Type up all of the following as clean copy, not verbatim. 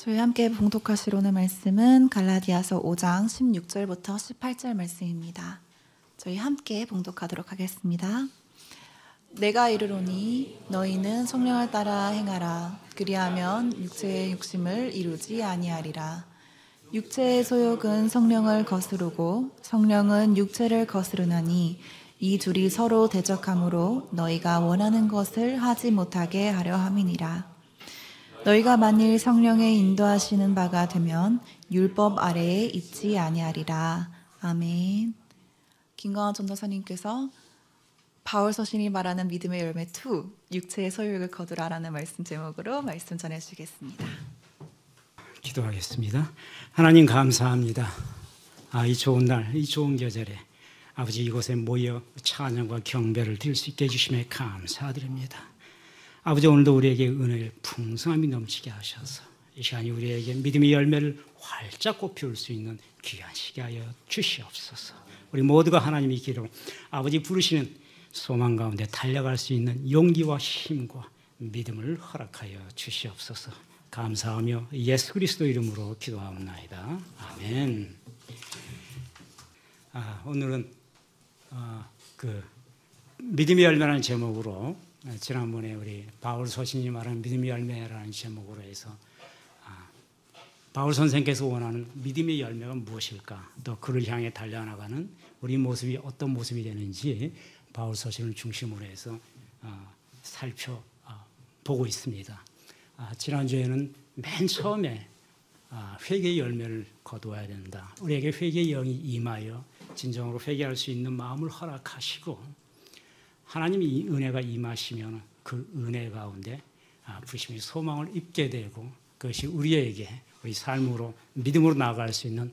저희 함께 봉독하실 오늘 말씀은 갈라디아서 5장 16절부터 18절 말씀입니다. 저희 함께 봉독하도록 하겠습니다. 내가 이르노니 너희는 성령을 따라 행하라. 그리하면 육체의 욕심을 이루지 아니하리라. 육체의 소욕은 성령을 거스르고 성령은 육체를 거스르나니 이 둘이 서로 대적하므로 너희가 원하는 것을 하지 못하게 하려 함이니라. 너희가 만일 성령의 인도하시는 바가 되면 율법 아래에 있지 아니하리라. 아멘. 김광환 전도사님께서 바울 서신이 말하는 믿음의 열매 2, 육체의 소욕을 거두라라는 말씀 제목으로 말씀 전해주시겠습니다. 기도하겠습니다. 하나님 감사합니다. 이 좋은 날, 이 좋은 계절에 아버지 이곳에 모여 찬양과 경배를 드릴 수 있게 해주심에 감사드립니다. 아버지 오늘도 우리에게 은혜를 풍성함이 넘치게 하셔서 이 시간이 우리에게 믿음의 열매를 활짝 꽃피울 수 있는 귀한 시기 하여 주시옵소서. 우리 모두가 하나님의 길로 아버지 부르시는 소망 가운데 달려갈 수 있는 용기와 힘과 믿음을 허락하여 주시옵소서. 감사하며 예수 그리스도 이름으로 기도하옵나이다. 아멘. 오늘은 믿음의 열매라는 제목으로 지난번에 우리 바울 서신이 말하는 믿음의 열매라는 제목으로 해서 바울 선생께서 원하는 믿음의 열매가 무엇일까, 또 그를 향해 달려나가는 우리 모습이 어떤 모습이 되는지 바울 서신을 중심으로 해서 살펴보고 있습니다. 지난주에는 맨 처음에 회개의 열매를 거두어야 된다. 우리에게 회개의 영이 임하여 진정으로 회개할 수 있는 마음을 허락하시고 하나님이 이 은혜가 임하시면 그 은혜 가운데 부심이 소망을 입게 되고 그것이 우리에게 우리 삶으로 믿음으로 나아갈 수 있는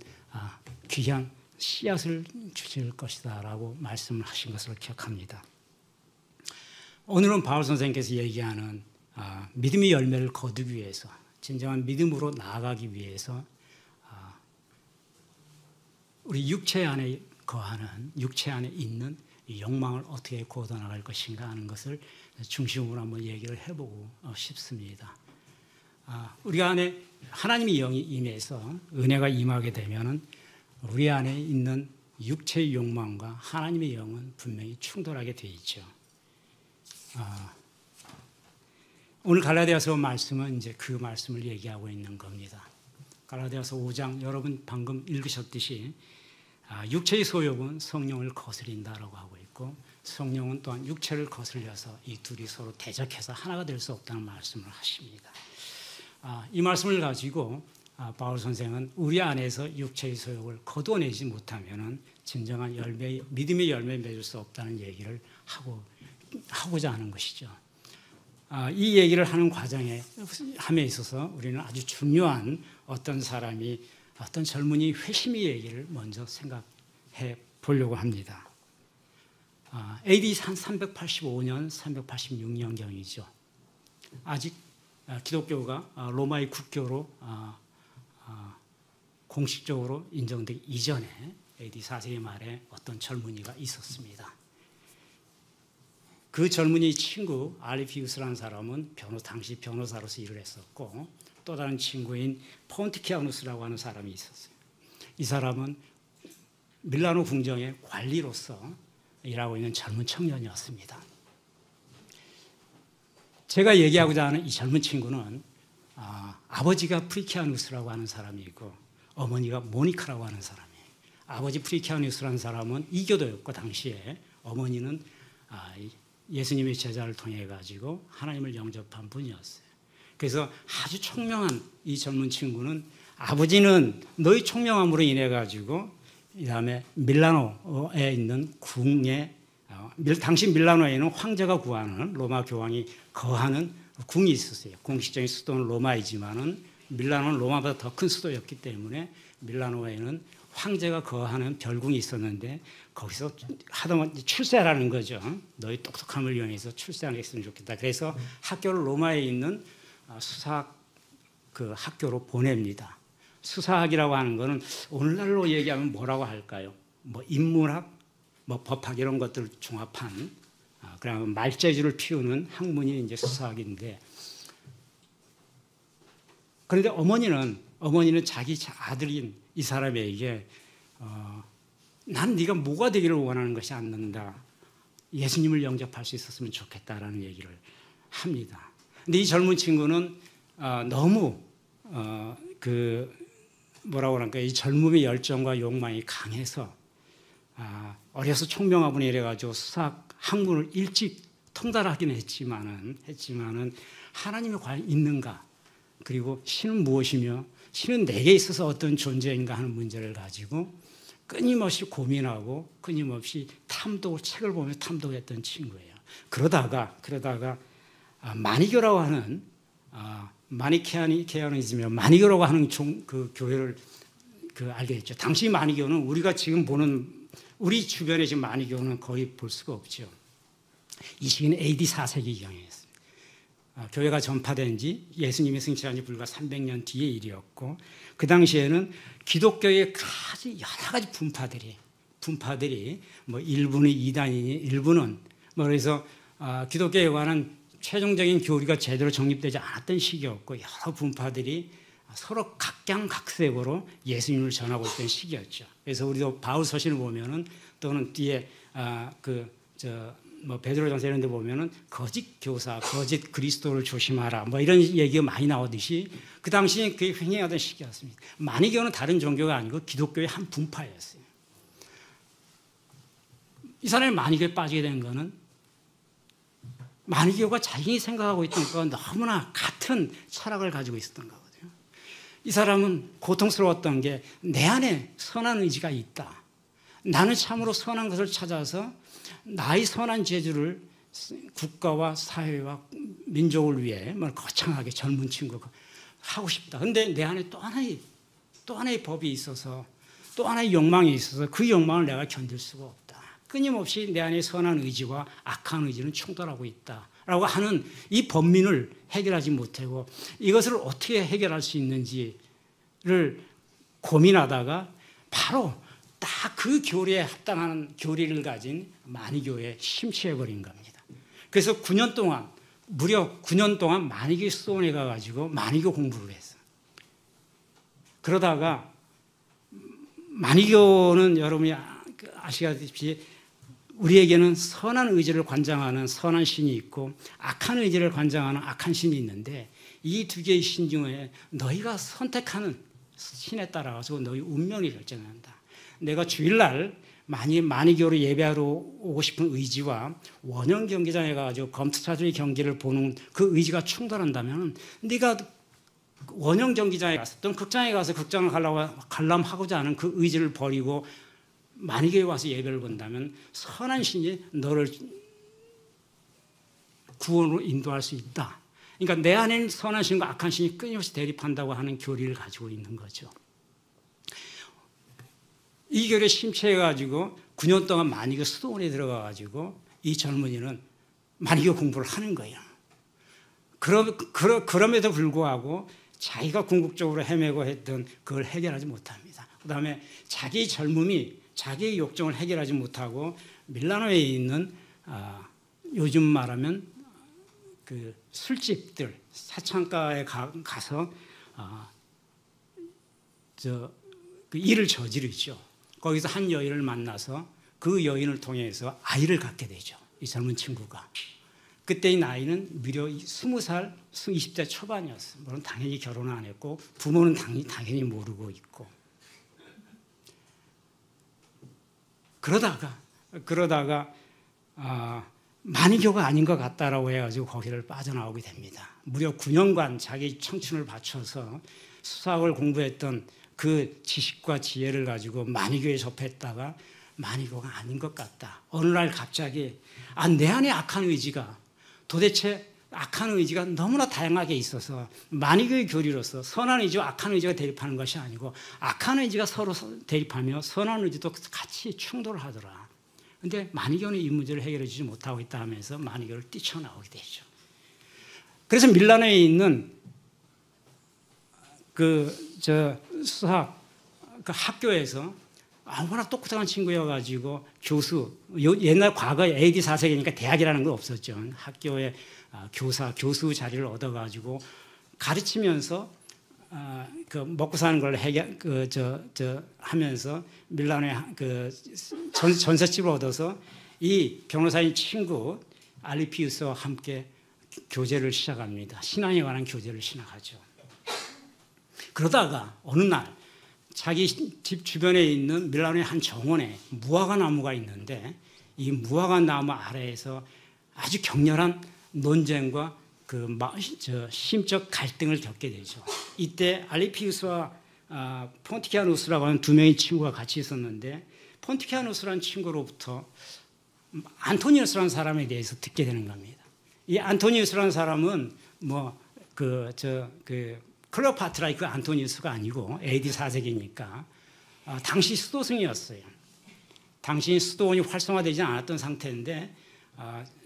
귀한 씨앗을 주실 것이다 라고 말씀을 하신 것을 기억합니다. 오늘은 바울 선생님께서 얘기하는 믿음의 열매를 거두기 위해서, 진정한 믿음으로 나아가기 위해서 우리 육체 안에 거하는, 육체 안에 있는 이 욕망을 어떻게 고쳐나갈 것인가 하는 것을 중심으로 한번 얘기를 해보고 싶습니다. 우리 안에 하나님의 영이 임해서 은혜가 임하게 되면 우리 안에 있는 육체의 욕망과 하나님의 영은 분명히 충돌하게 되어 있죠. 오늘 갈라디아서 말씀은 이제 그 말씀을 얘기하고 있는 겁니다. 갈라디아서 5장 여러분 방금 읽으셨듯이 육체의 소욕은 성령을 거스린다라고 하고 있고 성령은 또한 육체를 거슬려서 이 둘이 서로 대적해서 하나가 될 수 없다는 말씀을 하십니다. 이 말씀을 가지고 바울 선생은 우리 안에서 육체의 소욕을 거둬내지 못하면 진정한 열매, 믿음의 열매를 맺을 수 없다는 얘기를 하고자 하는 것이죠. 이 얘기를 하는 과정에 함에 있어서 우리는 아주 중요한 어떤 젊은이 회심의 얘기를 먼저 생각해 보려고 합니다. AD 385년, 386년경이죠. 아직 기독교가 로마의 국교로 공식적으로 인정되기 이전에 AD 4세기 말에 어떤 젊은이가 있었습니다. 그 젊은이 친구 알리피우스라는 사람은 당시 변호사로서 일을 했었고 또 다른 친구인 폰티키아누스라고 하는 사람이 있었어요. 이 사람은 밀라노 궁정의 관리로서 일하고 있는 젊은 청년이었습니다. 제가 얘기하고자 하는 이 젊은 친구는 아버지가 프리키아누스라고 하는 사람이고 어머니가 모니카라고 하는 사람이에요. 아버지 프리키아누스라는 사람은 이교도였고 당시에 어머니는 예수님의 제자를 통해 가지고 하나님을 영접한 분이었어요. 그래서 아주 총명한 이 젊은 친구는 아버지는 너희 총명함으로 인해 가지고 그다음에 밀라노에 있는 궁에 당시 밀라노에는 황제가 구하는 로마 교황이 거하는 궁이 있었어요. 공식적인 수도는 로마이지만은 밀라노는 로마보다 더 큰 수도였기 때문에 밀라노에는 황제가 거하는 별궁이 있었는데 거기서 하다만 출세하라는 거죠. 너희 똑똑함을 이용해서 출세하겠으면 좋겠다. 그래서 학교를 로마에 있는 수사학 그 학교로 보냅니다. 수사학이라고 하는 거는 오늘날로 얘기하면 뭐라고 할까요? 뭐 인문학, 뭐 법학 이런 것들을 종합한 그냥 말재주를 피우는 학문이 이제 수사학인데 그런데 어머니는 자기 아들인 이 사람에게 난 네가 뭐가 되기를 원하는 것이 않는다. 예수님을 영접할 수 있었으면 좋겠다라는 얘기를 합니다. 근데 이 젊은 친구는 너무 뭐라고 그럴까, 이 젊음의 열정과 욕망이 강해서 어려서 총명하구나 이래가지고 수학 학문을 일찍 통달하긴 했지만은 하나님이 과연 있는가, 그리고 신은 무엇이며 신은 내게 있어서 어떤 존재인가 하는 문제를 가지고 끊임없이 고민하고 끊임없이 책을 보며 탐독했던 친구예요. 그러다가 마니교라고 하는 마니케아니즘이며 마니교라고 하는 그 교회를 알게 됐죠. 당시 마니교는 우리가 지금 보는 우리 주변에 지금 마니교는 거의 볼 수가 없죠. 이 시기는 AD 4세기경이었습니다. 교회가 전파된 지 예수님이 승천한 지 불과 300년 뒤의 일이었고, 그 당시에는 기독교의 여러 가지 분파들이 뭐 일부는 이단이니 일부는 그래서 기독교에 관한 최종적인 교리가 제대로 정립되지 않았던 시기였고, 여러 분파들이 서로 각양각색으로 예수님을 전하고 있던 시기였죠. 그래서 우리도 바울 서신을 보면은, 또는 뒤에 베드로전서 이런 데 보면은 거짓 교사, 거짓 그리스도를 조심하라 뭐 이런 얘기가 많이 나오듯이 그 당시에 그게 횡행하던 시기였습니다. 마니교는 다른 종교가 아니고 기독교의 한 분파였어요. 이 사람이 마니교에 빠지게 된 거는 마니교가 자신이 생각하고 있던 것과 너무나 같은 철학을 가지고 있었던 거거든요. 이 사람은 고통스러웠던 게 내 안에 선한 의지가 있다. 나는 참으로 선한 것을 찾아서 나의 선한 재주를 국가와 사회와 민족을 위해 거창하게 젊은 친구가 하고 싶다. 그런데 내 안에 또 하나의 법이 있어서, 또 하나의 욕망이 있어서 그 욕망을 내가 견딜 수가 없다. 끊임없이 내 안에 선한 의지와 악한 의지는 충돌하고 있다라고 하는 이 번민을 해결하지 못하고 이것을 어떻게 해결할 수 있는지를 고민하다가 바로 딱 그 교리에 합당한 교리를 가진 마니교에 심취해버린 겁니다. 그래서 무려 9년 동안 마니교 수원에 가가지고 마니교 공부를 했어요. 그러다가 마니교는 여러분이 아시다시피 우리에게는 선한 의지를 관장하는 선한 신이 있고 악한 의지를 관장하는 악한 신이 있는데, 이 두 개의 신 중에 너희가 선택하는 신에 따라서 너희 운명이 결정한다. 내가 주일날 마니교로 예배하러 오고 싶은 의지와 원형 경기장에 가가지고 검투차주의 경기를 보는 그 의지가 충돌한다면, 네가 원형 경기장에 가서 또는 극장에 가서 극장을 관람하고자 하는 그 의지를 버리고 마니교에 와서 예배를 본다면 선한 신이 너를 구원으로 인도할 수 있다. 그러니까 내 안에는 선한 신과 악한 신이 끊임없이 대립한다고 하는 교리를 가지고 있는 거죠. 이 교리에 심취해가지고 9년 동안 마니교 수도원에 들어가가지고 이 젊은이는 마니교 공부를 하는 거예요. 그럼에도 불구하고 자기가 궁극적으로 헤매고 했던 그걸 해결하지 못합니다. 그 다음에 자기 젊음이 자기의 욕정을 해결하지 못하고 밀라노에 있는 요즘 말하면 그 술집들, 사창가에 가서 그 일을 저지르죠. 거기서 한 여인을 만나서 그 여인을 통해서 아이를 갖게 되죠. 이 젊은 친구가. 그때의 나이는 무려 20살, 20대 초반이었어요. 물론 당연히 결혼을 안 했고 부모는 당연히 모르고 있고. 그러다가 마니교가 아닌 것 같다라고 해가지고 거기를 빠져나오게 됩니다. 무려 9년간 자기 청춘을 바쳐서 수학을 공부했던 그 지식과 지혜를 가지고 마니교에 접했다가 마니교가 아닌 것 같다. 어느 날 갑자기 내 안에 악한 의지가 너무나 다양하게 있어서 마니교의 교리로서 선한 의지와 악한 의지가 대립하는 것이 아니고 악한 의지가 서로 대립하며 선한 의지도 같이 충돌을 하더라. 그런데 마니교는 이 문제를 해결해 주지 못하고 있다 하면서 마니교를 뛰쳐나오게 되죠. 그래서 밀라노에 있는 수학 그 학교에서 아무나 똑똑한 친구여가지고 옛날 과거에 AD 4세기니까 대학이라는 건 없었죠. 학교에 교수 자리를 얻어가지고 가르치면서 그 먹고 사는 걸 하면서 밀라노에 그 전셋집을 얻어서 이 변호사인 친구 알리피우스와 함께 교제를 시작합니다. 신앙에 관한 교제를 시작하죠. 그러다가 어느 날 자기 집 주변에 있는 밀라노의 한 정원에 무화과 나무가 있는데 이 무화과 나무 아래에서 아주 격렬한 논쟁과 심적 갈등을 겪게 되죠. 이때 알리피우스와 폰티키아누스라고 하는 두 명의 친구가 같이 있었는데 폰티키아누스라는 친구로부터 안토니우스라는 사람에 대해서 듣게 되는 겁니다. 이 안토니우스라는 사람은 클레오파트라의 그 안토니우스가 아니고 AD 4세기니까 당시 수도승이었어요. 당시 수도원이 활성화되지 않았던 상태인데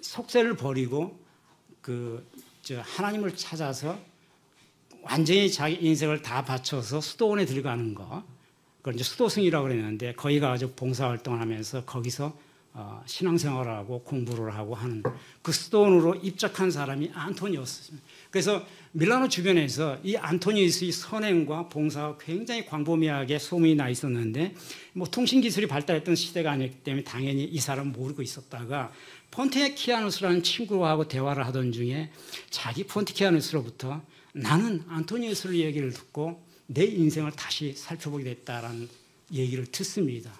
속세를 버리고 하나님을 찾아서 완전히 자기 인생을 다 바쳐서 수도원에 들어가는 거, 그걸 이제 수도승이라고 그랬는데 거기 가서 봉사활동을 하면서 거기서 신앙생활을 하고 공부를 하고 하는 그 수도원으로 입적한 사람이 안토니우스입니다. 그래서 밀라노 주변에서 이 안토니우스의 선행과 봉사가 굉장히 광범위하게 소문이 나 있었는데 통신기술이 발달했던 시대가 아니기 때문에 당연히 이 사람은 모르고 있었다가 폰티키아누스라는 친구하고 대화를 하던 중에 자기 폰티키아누스로부터 나는 안토니우스의 얘기를 듣고 내 인생을 다시 살펴보게 됐다라는 얘기를 듣습니다.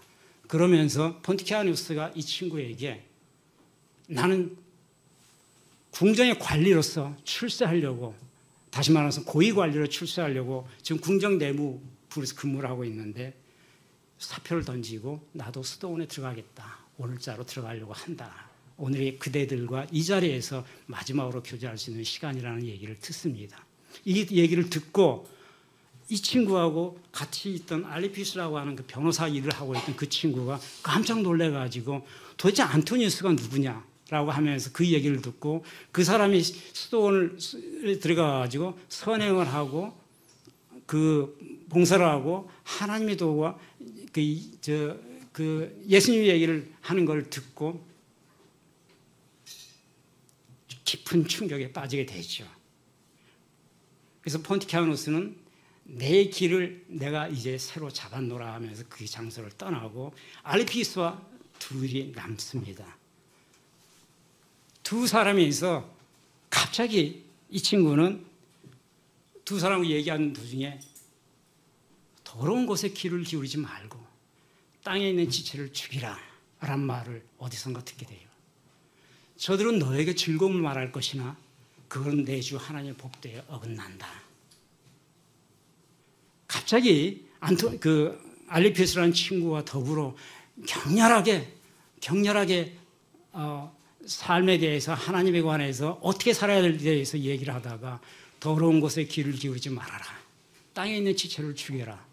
그러면서 폰티키아누스가 이 친구에게 나는 궁정의 관리로서 출세하려고, 다시 말해서 고위관리로 출세하려고 지금 궁정 내무부에서 근무를 하고 있는데 사표를 던지고 나도 수도원에 들어가겠다. 오늘자로 들어가려고 한다. 오늘이 그대들과 이 자리에서 마지막으로 교제할 수 있는 시간이라는 얘기를 듣습니다. 이 얘기를 듣고 이 친구하고 같이 있던 알리피우스라고 하는 그 변호사 일을 하고 있던 그 친구가 깜짝 놀래가지고 도대체 안토니우스가 누구냐라고 하면서 그 얘기를 듣고 그 사람이 수도원에 들어가가지고 선행을 하고 그 봉사를 하고 하나님의 도와 그 예수님 얘기를 하는 걸 듣고 깊은 충격에 빠지게 되죠. 그래서 폰티키아누스는 내 길을 내가 이제 새로 잡았노라 하면서 그 장소를 떠나고 알리피우스와 둘이 남습니다. 두 사람이 있어 갑자기 이 친구는 두 사람과 얘기하는 도중에 더러운 곳에 귀를 기울이지 말고 땅에 있는 지체를 죽이라 라는 말을 어디선가 듣게 돼요. 저들은 너에게 즐거움을 말할 것이나 그건 내 주 하나님의 법도에 어긋난다. 갑자기 알리피우스라는 친구와 더불어 격렬하게 삶에 대해서 하나님에 관해서 어떻게 살아야 될지에 대해서 얘기를 하다가 더러운 곳에 귀를 기울이지 말아라. 땅에 있는 지체를 죽여라.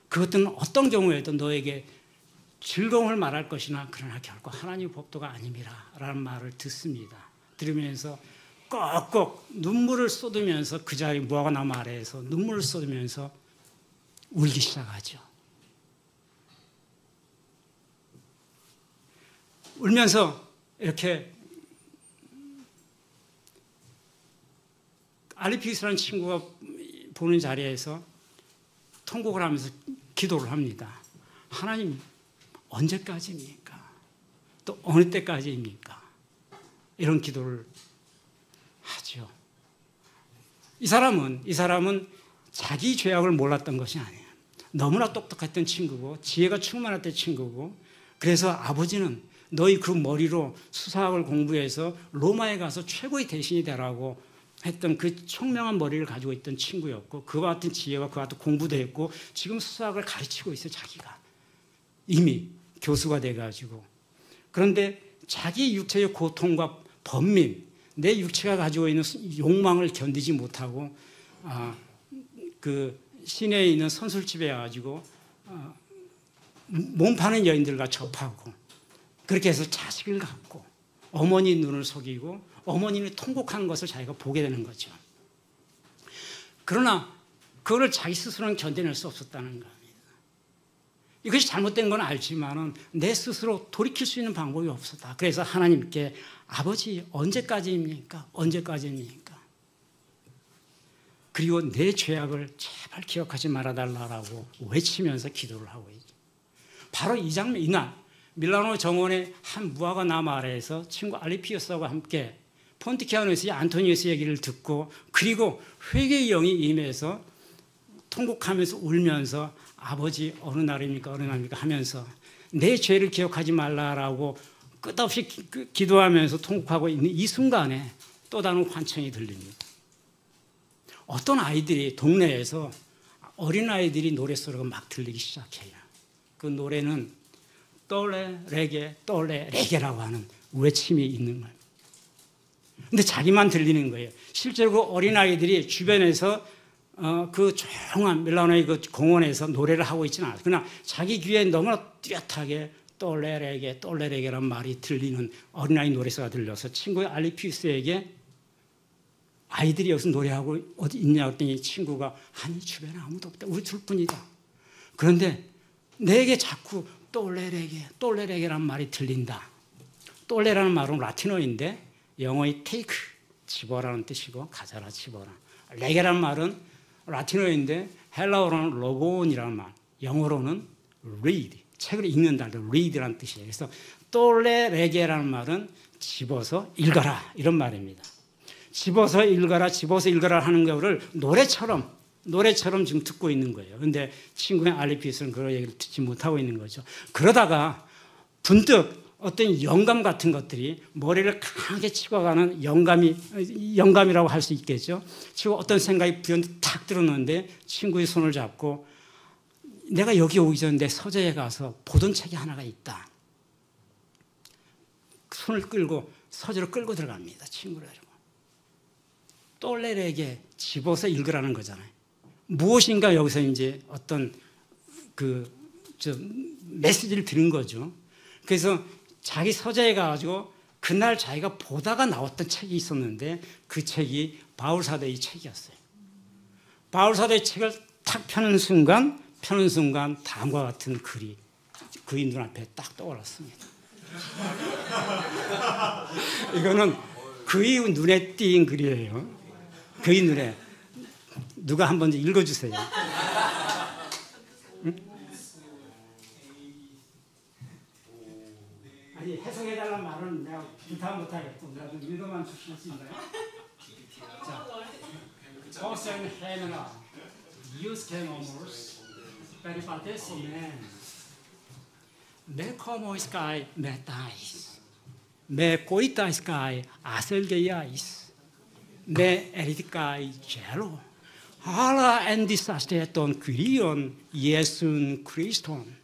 그것은 어떤 경우에도 너에게 즐거움을 말할 것이나 그러나 결코 하나님의 법도가 아님이라 라는 말을 듣습니다. 들으면서 꼭꼭 눈물을 쏟으면서 그 자리 무화과 나무 아래에서 눈물을 쏟으면서 울기 시작하죠. 울면서 이렇게 알리피우스라는 친구가 보는 자리에서 통곡을 하면서 기도를 합니다. 하나님 언제까지입니까? 또 어느 때까지입니까? 이런 기도를 하죠. 이 사람은 자기 죄악을 몰랐던 것이 아니에요. 너무나 똑똑했던 친구고 지혜가 충만했던 친구고 그래서 아버지는 너희 그 머리로 수사학을 공부해서 로마에 가서 최고의 대신이 되라고 했던 그 총명한 머리를 가지고 있던 친구였고 그와 같은 지혜와 그와 같은 공부도 했고 지금 수사학을 가르치고 있어요. 자기가 이미 교수가 돼가지고 그런데 자기 육체의 고통과 번민 내 육체가 가지고 있는 욕망을 견디지 못하고 그 시내에 있는 선술집에 가지고 몸 파는 여인들과 접하고 그렇게 해서 자식을 갖고 어머니 눈을 속이고 어머니는 통곡하는 것을 자기가 보게 되는 거죠. 그러나 그거를 자기 스스로는 견뎌낼 수 없었다는 겁니다. 이것이 잘못된 건 알지만은 내 스스로 돌이킬 수 있는 방법이 없었다. 그래서 하나님께 아버지 언제까지입니까? 언제까지입니까? 그리고 내 죄악을 제발 기억하지 말아달라고 외치면서 기도를 하고 있죠. 바로 이 장면, 이날 밀라노 정원의 한 무화과 나무 아래에서 친구 알리피우스와 함께 폰티키아누스의 안토니우스 얘기를 듣고, 그리고 회개의 영이 임해서 통곡하면서 울면서 아버지 어느 날입니까 어느 날입니까 하면서 내 죄를 기억하지 말라라고 끝없이 기도하면서 통곡하고 있는 이 순간에 또 다른 환청이 들립니다. 어떤 아이들이 동네에서 어린아이들이 노랫소리가 막 들리기 시작해요. 그 노래는 똘레 레게 똘레 레게라고 하는 외침이 있는 거예요. 근데 자기만 들리는 거예요. 실제로 그 어린아이들이 주변에서 그 조용한 밀라노의 그 공원에서 노래를 하고 있지는 않아요. 그러나 자기 귀에 너무나 뚜렷하게 똘레레게 똘레레게란 말이 들리는 어린아이 노래소가 들려서 친구 알리피우스에게 아이들이 여기서 노래하고 어디 있냐 했더니 친구가 아니 주변에 아무도 없다. 우리 둘뿐이다. 그런데 내게 자꾸 똘레레게 똘레레게란 말이 들린다. 똘레라는 말은 라틴어인데 영어의 take 집어라는 뜻이고 가져라 집어라. 레게란 말은 라틴어인데 헬라어로는 로곤이라는 말, 영어로는 read, 책을 읽는다, read라는 뜻이에요. 그래서 똘레레게라는 말은 집어서 읽어라 이런 말입니다. 집어서 읽어라, 집어서 읽어라 하는 거를 노래처럼 지금 듣고 있는 거예요. 그런데 친구의 알리피우스는 그런 얘기를 듣지 못하고 있는 거죠. 그러다가 문득 어떤 영감 같은 것들이 머리를 강하게 치고가는 영감이라고 할 수 있겠죠. 치고 어떤 생각이 불현듯 탁 들었는데 친구의 손을 잡고 내가 여기 오기 전에 내 서재에 가서 보던 책이 하나가 있다. 손을 끌고 서재로 끌고 들어갑니다. 친구를 가지고. 똘레레게 집어서 읽으라는 거잖아요. 무엇인가 여기서 이제 어떤 메시지를 드린 거죠. 그래서 자기 서재에 가가지고 그날 자기가 보다가 나왔던 책이 있었는데 그 책이 바울사도의 책이었어요. 바울사도의 책을 탁 펴는 순간 다음과 같은 글이 그의 눈앞에 딱 떠올랐습니다. 이거는 그의 눈에 띈 글이에요. 그의 눈에. 누가 한번 읽어주세요. 응? 아니 해석해달라는 말은 내가 부탁 못하겠고 내가 좀 읽어만 주실 수 있나요? 자, Hosen Hemera, Ius Kenomus, Peripatesomen, Me como sky metais, Me coita sky aselgeiais, Me eriticai gelo, Hala endisasteton Kyrion Iesun Christon,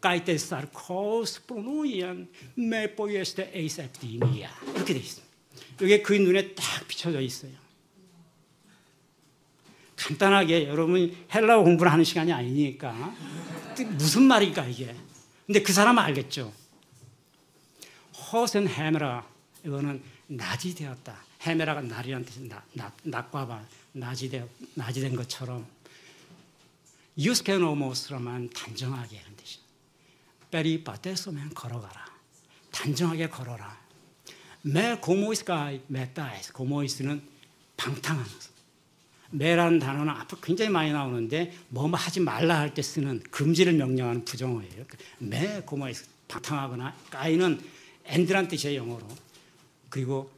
Kaite sarkos pronuian me poieste eiseptimia. 이렇게 돼 있습니다. 이게 그 눈에 딱 비춰져 있어요. 간단하게 여러분 헬라어 공부를 하는 시간이 아니니까 무슨 말일까 이게. 근데 그 사람은 알겠죠. 호센 헤메라 이거는 낮이 되었다. 헤메라가 날이라는 뜻입니다. 낮과 밤 낮이 된 것처럼 유스케노모스라만 단정하게 하는 뜻이죠. 페리바테소면 걸어가라. 단정하게 걸어라. 메 고모이스가 메타이스. 고모이스는 방탕한 것. 메라는 단어는 앞으로 굉장히 많이 나오는데 뭐 하지 말라 할 때 쓰는 금지를 명령하는 부정어예요. 메 고모이스 방탕하거나 까이는 엔드란 뜻이에요 영어로. 그리고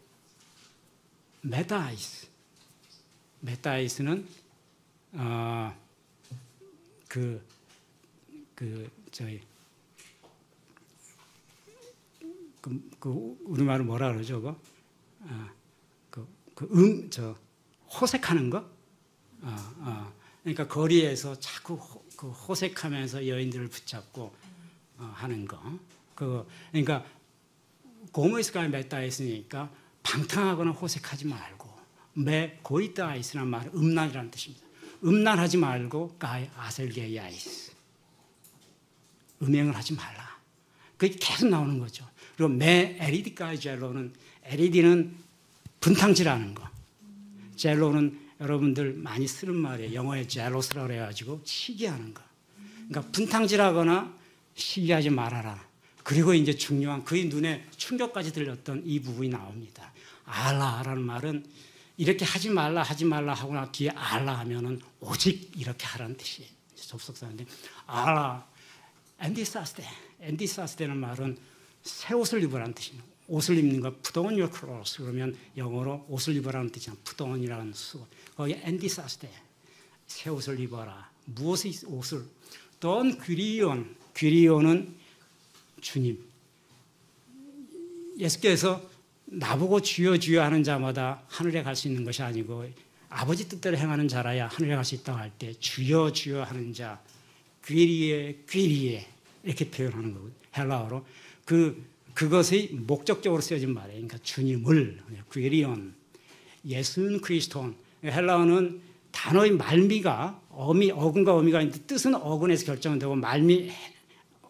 메타이스. 메타이스는 우리말로 뭐라 그러죠? 호색하는 거? 그러니까 거리에서 자꾸 호색하면서 여인들을 붙잡고 하는 거. 그러니까 고모이스가 메타이스니까 방탕하거나 호색하지 말고 메 고이타이스라는 말은 음란이라는 뜻입니다. 음란하지 말고 가이 아셀게야이스. 음행을 하지 말라. 그게 계속 나오는 거죠. 그리고 메 에리디까지 젤로는 에리디는 분탕질하는 거. 젤로는 여러분들 많이 쓰는 말이에요. 영어에 젤로스라고 해가지고 시기하는 거. 그러니까 분탕질하거나 시기하지 말아라. 그리고 이제 중요한 그의 눈에 충격까지 들렸던 이 부분이 나옵니다. 알라라는 말은 이렇게 하지 말라 하고 나 뒤에 알라 하면은 오직 이렇게 하라는 뜻이에요. 접속사인데 알라 엔디사스테는 말은 새 옷을 입으라는 뜻이에요. 옷을 입는 거 put on your clothes 그러면 영어로 옷을 입으라는 뜻이잖아. put on이라는 수. 거기 엔디사스테 새 옷을 입어라. 무엇의 옷을? 돈 귀리온은 주님. 예수께서 나보고 주여 주여 하는 자마다 하늘에 갈 수 있는 것이 아니고 아버지 뜻대로 행하는 자라야 하늘에 갈 수 있다고 할 때 주여 주여 하는 자 귀리에 이렇게 표현하는 거거든요. 헬라어로 그것의 목적적으로 쓰여진 말이에요. 그러니까 주님을 귀리온 예수는 그리스도는 헬라어는 단어의 말미가 어근과 어미가 있는데 뜻은 어근에서 결정되고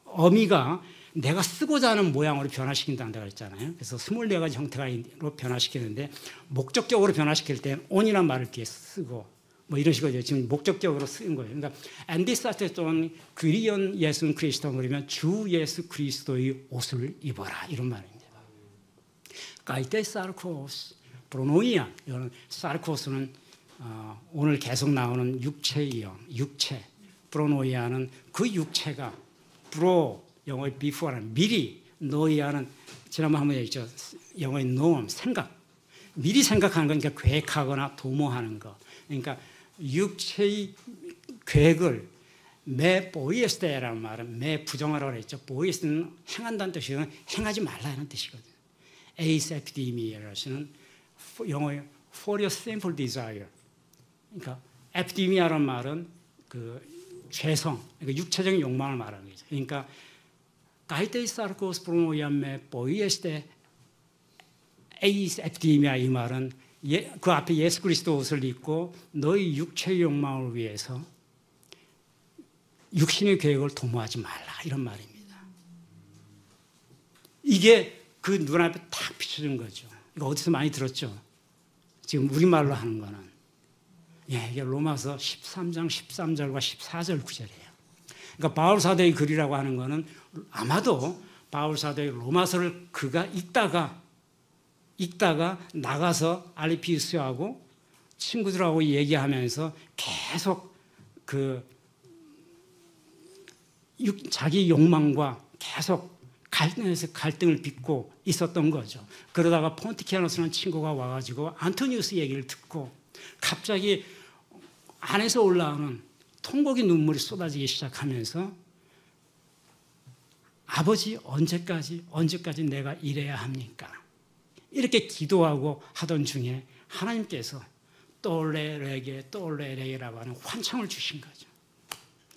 어미가 내가 쓰고자 하는 모양으로 변화시킨다는 데가 있잖아요. 그래서 24가지 형태로 변화시키는데 목적적으로 변화시킬 때 on이라는 말을 뒤에 쓰고 뭐 이런 식으로 지금 목적적으로 쓰는 거예요. 그러니까 엔디사테 또는 귀리온 예수는 그리스도 그러면 주 예수 그리스도의 옷을 입어라 이런 말입니다. 가이테 사르코스 브로노이아 이거는 사르코스는 오늘 계속 나오는 육체의 영, 육체. 브로노이아는 그 육체가 영어의 before는 미리, 노이아는 지난번 한번 얘기했죠. 영어의 known, 생각. 미리 생각하는 거니까 계획하거나 도모하는 거. 그러니까 육체의 계획을 매 보이에스테라는 말은 매 부정하라고 했죠. 보이에스는 행한다는 뜻이거든 행하지 말라는 뜻이거든요. 에이스 에피디미아라는 영어의 for your simple desire. 그러니까 에피디미아라는 말은 그 죄성, 그러니까 육체적인 욕망을 말하는 거죠. 그러니까 가이테이사르코스 프로노이암메 보이에스테 에이스 에피디미아 이 말은 그 앞에 예수 그리스도 옷을 입고 너희 육체의 욕망을 위해서 육신의 계획을 도모하지 말라 이런 말입니다. 이게 그 눈앞에 딱 비춰진 거죠. 이거 어디서 많이 들었죠? 지금 우리말로 하는 거는 이게 로마서 13장 13절과 14절 구절이에요. 그러니까 바울 사도의 글이라고 하는 거는 아마도 바울 사도의 로마서를 그가 읽다가 나가서 알리피우스하고 친구들하고 얘기하면서 계속 자기 욕망과 계속 갈등을 빚고 있었던 거죠. 그러다가 폰티키아노스라는 친구가 와가지고 안토니우스 얘기를 듣고 갑자기 안에서 올라오는 통곡의 눈물이 쏟아지기 시작하면서 아버지 언제까지 내가 이래야 합니까? 이렇게 기도하고 하던 중에 하나님께서 또올레레게라고 하는 환청을 주신 거죠.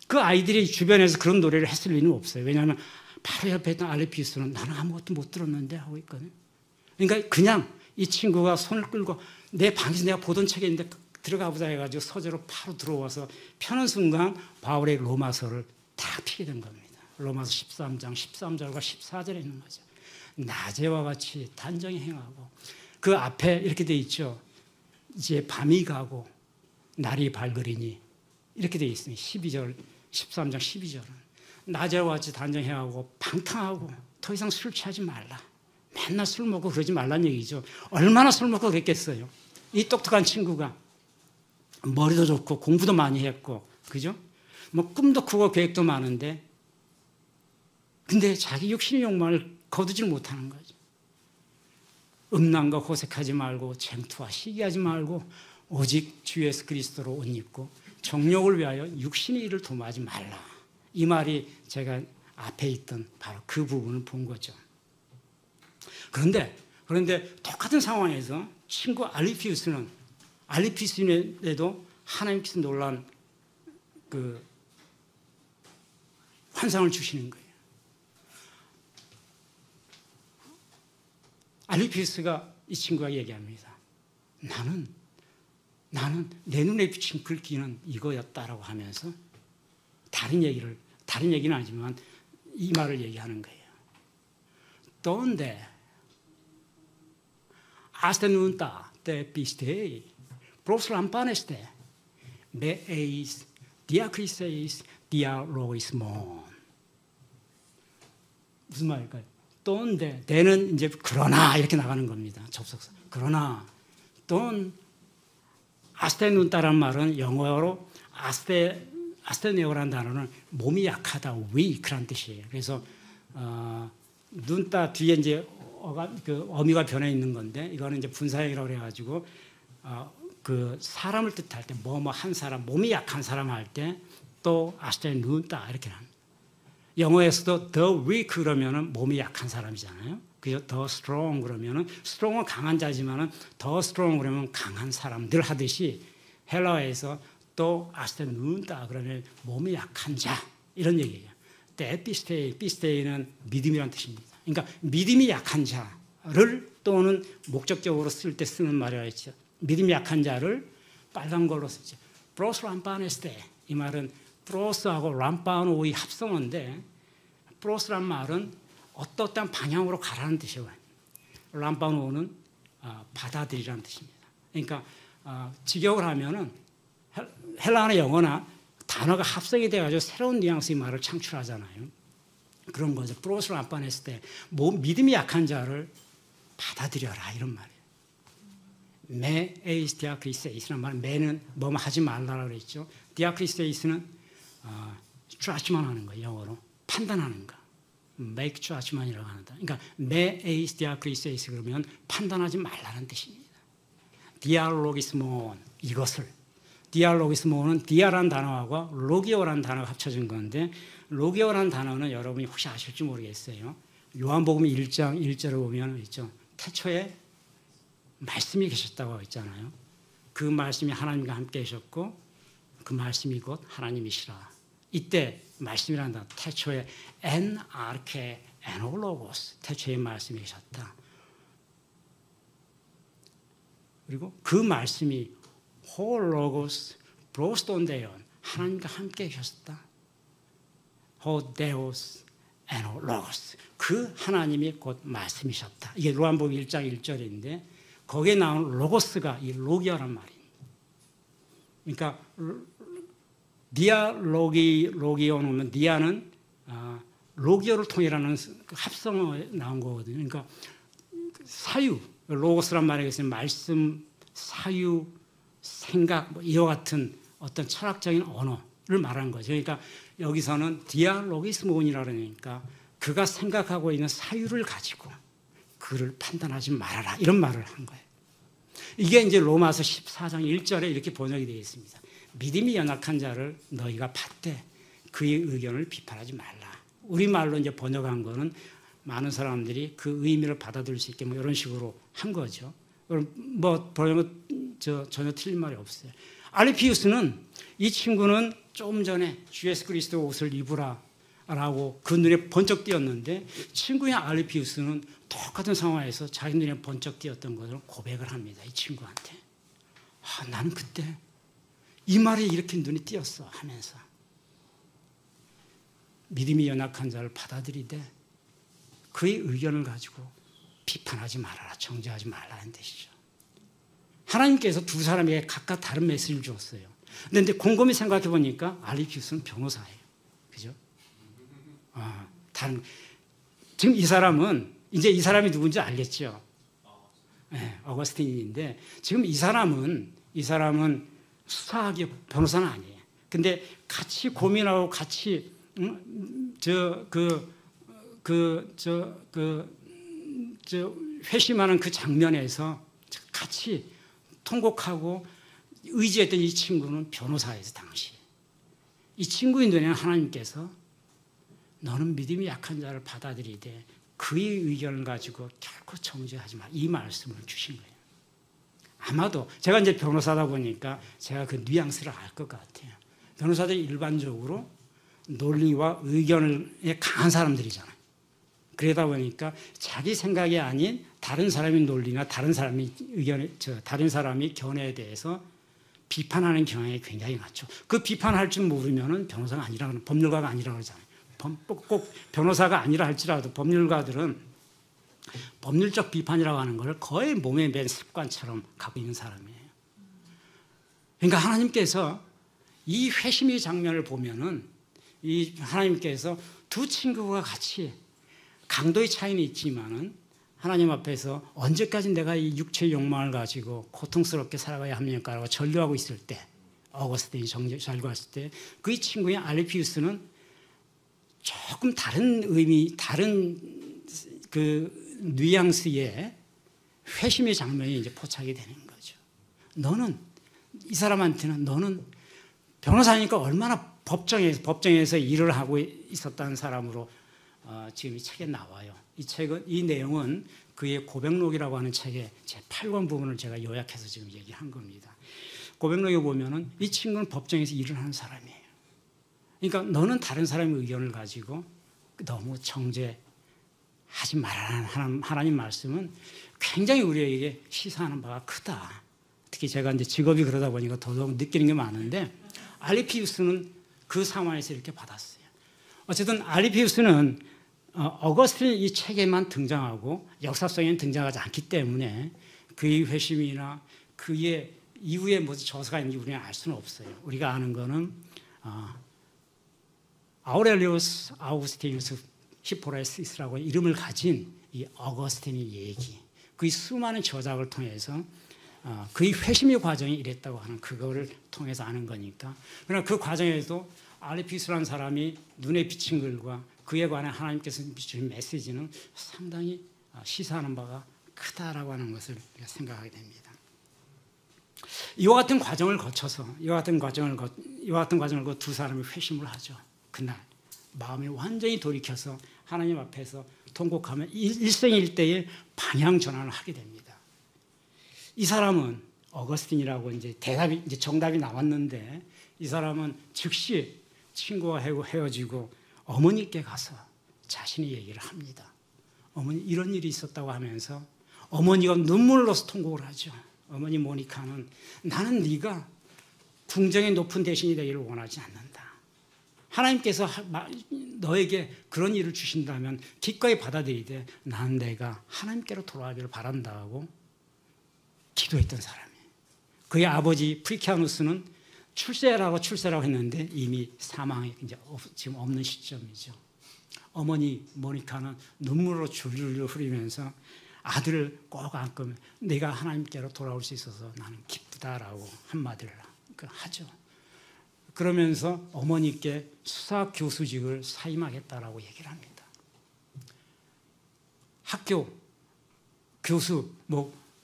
그 아이들이 주변에서 그런 노래를 했을 리는 없어요. 왜냐하면 바로 옆에 있던 알레피우스는 나는 아무것도 못 들었는데 하고 있거든요. 그러니까 그냥 이 친구가 손을 끌고 내 방에서 내가 보던 책에 있는데 들어가 보자 해가지고 서재로 바로 들어와서 펴는 순간 바울의 로마서를 딱 피게 된 겁니다. 로마서 13장 13절과 14절에 있는 거죠. 낮에와 같이 단정히 행하고 그 앞에 이렇게 돼 있죠. 이제 밤이 가고 날이 밝으리니 이렇게 돼 있습니다. 13장 12절은 낮에와 같이 단정히 행하고 방탕하고 더 이상 술 취하지 말라. 맨날 술 먹고 그러지 말란 얘기죠. 얼마나 술 먹고 그랬겠어요. 이 똑똑한 친구가 머리도 좋고 공부도 많이 했고 그죠? 뭐 꿈도 크고 계획도 많은데 근데 자기 육신의 욕망을 거두질 못하는 거죠. 음란과 호색하지 말고 쟁투와 시기하지 말고 오직 주 예수 그리스도로 옷 입고 정욕을 위하여 육신의 일을 도모하지 말라. 이 말이 제가 앞에 있던 바로 그 부분을 본 거죠. 그런데 똑같은 상황에서 친구 알리피우스에도 하나님께서 놀란 그 환상을 주시는 거예요. 알리피우스가 이 친구가 얘기합니다. 나는 내 눈에 비친 글귀는 이거였다라고 하면서 다른 얘기는 아니지만 이 말을 얘기하는 거예요. Donde hasta nunca te piste pros lampanes te me eis diacriseis dialogismon 무슨 말일까요? donde 대는 이제 그러나 이렇게 나가는 겁니다. 접속사. 그러나 don 아스테눈따란 말은 영어로 아스테네오라는 단어는 몸이 약하다, weak란 뜻이에요. 그래서 눈따 뒤에 이제 어미가 변해 있는 건데 이거는 이제 분사형이라고 그래가지고 그 사람을 뜻할 때 뭐뭐 한 사람, 몸이 약한 사람 할 때 또 아스테눈따 이렇게 합니다. 영어에서도 the weak 그러면은 몸이 약한 사람이잖아요. 그래서 the strong 그러면은 strong은 강한 자지만은 the strong 그러면 강한 사람들 하듯이 헬라어에서 또 아스테눈따 그러면 몸이 약한 자 이런 얘기예요. 에피스테이는 믿음이라는 뜻입니다. 그러니까 믿음이 약한 자를 또는 목적적으로 쓸 때 쓰는 말이라 했죠. 믿음이 약한 자를 빨간 걸로 쓰죠. 프로스 람파네스테 이 말은 프로스하고 람파노의 합성어인데 프로스란 말은 어떠한 방향으로 가라는 뜻이에요. 람파노는 받아들이라는 뜻입니다. 그러니까 직역을 하면은 헬라어나 영어나 단어가 합성이 돼가지고 새로운 뉘앙스의 말을 창출하잖아요. 그런 거죠. 프로스를 안 빠냈을 때 믿음이 약한 자를 받아들여라 이런 말이에요. 메 에이스 디아크리세이스라는 말은 메는 뭐뭐 하지 말라고 그랬죠. 디아크리세이스는 judgment 하는 거예요. 영어로 판단하는 거. make judgment이라고 하는다. 그러니까 메 에이스 디아크리세이스 그러면 판단하지 말라는 뜻입니다. 디알로기스몬 이것을 디알로기스모는 디아라는 단어하고 로기오라는 단어가 합쳐진 건데 로기오라는 단어는 여러분이 혹시 아실지 모르겠어요. 요한복음 1장 1절을 보면 있죠. 태초에 말씀이 계셨다고 있잖아요. 그 말씀이 하나님과 함께 계셨고 그 말씀이 곧 하나님이시라. 이때 말씀이라는 단어 태초에 엔 아르케 에놀로고스 태초에 말씀이 계셨다. 그리고 그 말씀이 호로고스 브로스톤데온 하나님과 함께 계셨다. 호데오스 에노로고스 그 하나님이 곧 말씀이셨다. 이게 요한복음 1장 1절인데 거기에 나온 로고스가 이 로기어란 말입니다. 그러니까 로기오는 디아는 로기어를 통해라는 합성어에 나온 거거든요. 그러니까 사유 로고스란 말에 있으면 말씀, 사유, 생각 뭐 이와 같은 어떤 철학적인 언어를 말하는 거죠. 그러니까 여기서는 디알로기스몬이라 그러니까 그가 생각하고 있는 사유를 가지고 그를 판단하지 말아라 이런 말을 한 거예요. 이게 이제 로마서 14장 1절에 이렇게 번역이 되어 있습니다. 믿음이 연약한 자를 너희가 받되 그의 의견을 비판하지 말라. 우리말로 이제 번역한 거는 많은 사람들이 그 의미를 받아들일 수 있게 뭐 이런 식으로 한 거죠. 뭐 번역은 전혀 틀린 말이 없어요. 알리피우스는 이 친구는 조금 전에 주 예수 그리스도 옷을 입으라라고 그 눈에 번쩍 띄었는데 친구인 알리피우스는 똑같은 상황에서 자기 눈에 번쩍 띄었던 것을 고백을 합니다. 이 친구한테. 나는 그때 이 말에 이렇게 눈이 띄었어 하면서 믿음이 연약한 자를 받아들이되 그의 의견을 가지고 비판하지 말아라, 정죄하지 말라는 뜻이죠. 하나님께서 두 사람에게 각각 다른 메시지를 줬어요. 그런데 곰곰이 생각해 보니까 알리피우스는 변호사예요. 그죠? 지금 이 사람은 이제 이 사람이 누군지 알겠죠? 네, 어거스틴인데 지금 이 사람은 수사하기 변호사는 아니에요. 근데 같이 고민하고 같이 회심하는 그 장면에서 같이 통곡하고 의지했던 이 친구는 변호사에서 당시 이 친구의 눈에는 하나님께서 너는 믿음이 약한 자를 받아들이되 그의 의견을 가지고 결코 정죄하지 마 이 말씀을 주신 거예요. 아마도 제가 이제 변호사다 보니까 제가 그 뉘앙스를 알 것 같아요. 변호사들이 일반적으로 논리와 의견에 강한 사람들이잖아요. 그러다 보니까 자기 생각이 아닌 다른 사람의 논리나 다른 사람의 의견에, 다른 사람의 견해에 대해서 비판하는 경향이 굉장히 많죠. 그 비판할 줄 모르면은 변호사가 아니라 법률가가 아니라 그러잖아요. 꼭 변호사가 아니라 할지라도 법률가들은 법률적 비판이라고 하는 걸 거의 몸에 밴 습관처럼 갖고 있는 사람이에요. 그러니까 하나님께서 이 회심의 장면을 보면은 이 하나님께서 두 친구가 같이 강도의 차이는 있지만은 하나님 앞에서 언제까지 내가 이 육체의 욕망을 가지고 고통스럽게 살아가야 합니까라고 전류하고 있을 때, 어거스틴이 전류했을 때, 그 친구의 알리피우스는 조금 다른 의미, 다른 그 뉘앙스의 회심의 장면이 이제 포착이 되는 거죠. 너는, 이 사람한테는 너는 변호사니까 얼마나 법정에서 일을 하고 있었다는 사람으로 지금 이 책에 나와요. 이 내용은 그의 고백록이라고 하는 책의 제8권 부분을 제가 요약해서 지금 얘기한 겁니다. 고백록에 보면은 이 친구는 법정에서 일을 하는 사람이에요. 그러니까 너는 다른 사람의 의견을 가지고 너무 정죄하지 말라는 하나님 말씀은 굉장히 우리에게 시사하는 바가 크다. 특히 제가 이제 직업이 그러다 보니까 더더욱 느끼는 게 많은데, 알리피우스는 그 상황에서 이렇게 받았어요. 어쨌든 알리피우스는 어거스틴 이 책에만 등장하고 역사 속에는 등장하지 않기 때문에 그의 회심이나 그의 이후에 무슨 저서가 있는지 우리는 알 수는 없어요. 우리가 아는 거는 아우렐리우스 아우구스티누스 히포레시스라고 이름을 가진 이 어거스틴의 얘기, 그의 수많은 저작을 통해서 그의 회심의 과정이 이랬다고 하는 그거를 통해서 아는 거니까. 그러나 그 과정에도 알리피우스라는 사람이 눈에 비친 글과 그에 관해 하나님께서 주신 메시지는 상당히 시사하는 바가 크다라고 하는 것을 생각하게 됩니다. 이와 같은 과정을 거쳐서 이와 같은 과정을 두 사람이 회심을 하죠. 그날 마음이 완전히 돌이켜서 하나님 앞에서 통곡하며 일생일대의 방향 전환을 하게 됩니다. 이 사람은 어거스틴이라고 이제 정답이 나왔는데, 이 사람은 즉시 친구와 헤어지고 어머니께 가서 자신의 얘기를 합니다. 어머니 이런 일이 있었다고 하면서 어머니가 눈물로서 통곡을 하죠. 어머니 모니카는 나는 네가 궁정의 높은 대신이 되기를 원하지 않는다. 하나님께서 너에게 그런 일을 주신다면 기꺼이 받아들이되 나는 내가 하나님께로 돌아가기를 바란다고 기도했던 사람이에요. 그의 아버지 프리키아누스는 출세라고 했는데 이미 사망이 이제 지금 없는 시점이죠. 어머니 모니카는 눈물로 줄줄 흐리면서 아들을 꼭 안고 내가 하나님께로 돌아올 수 있어서 나는 기쁘다라고 한마디를 하죠. 그러면서 어머니께 수사 교수직을 사임하겠다라고 얘기를 합니다. 학교 교수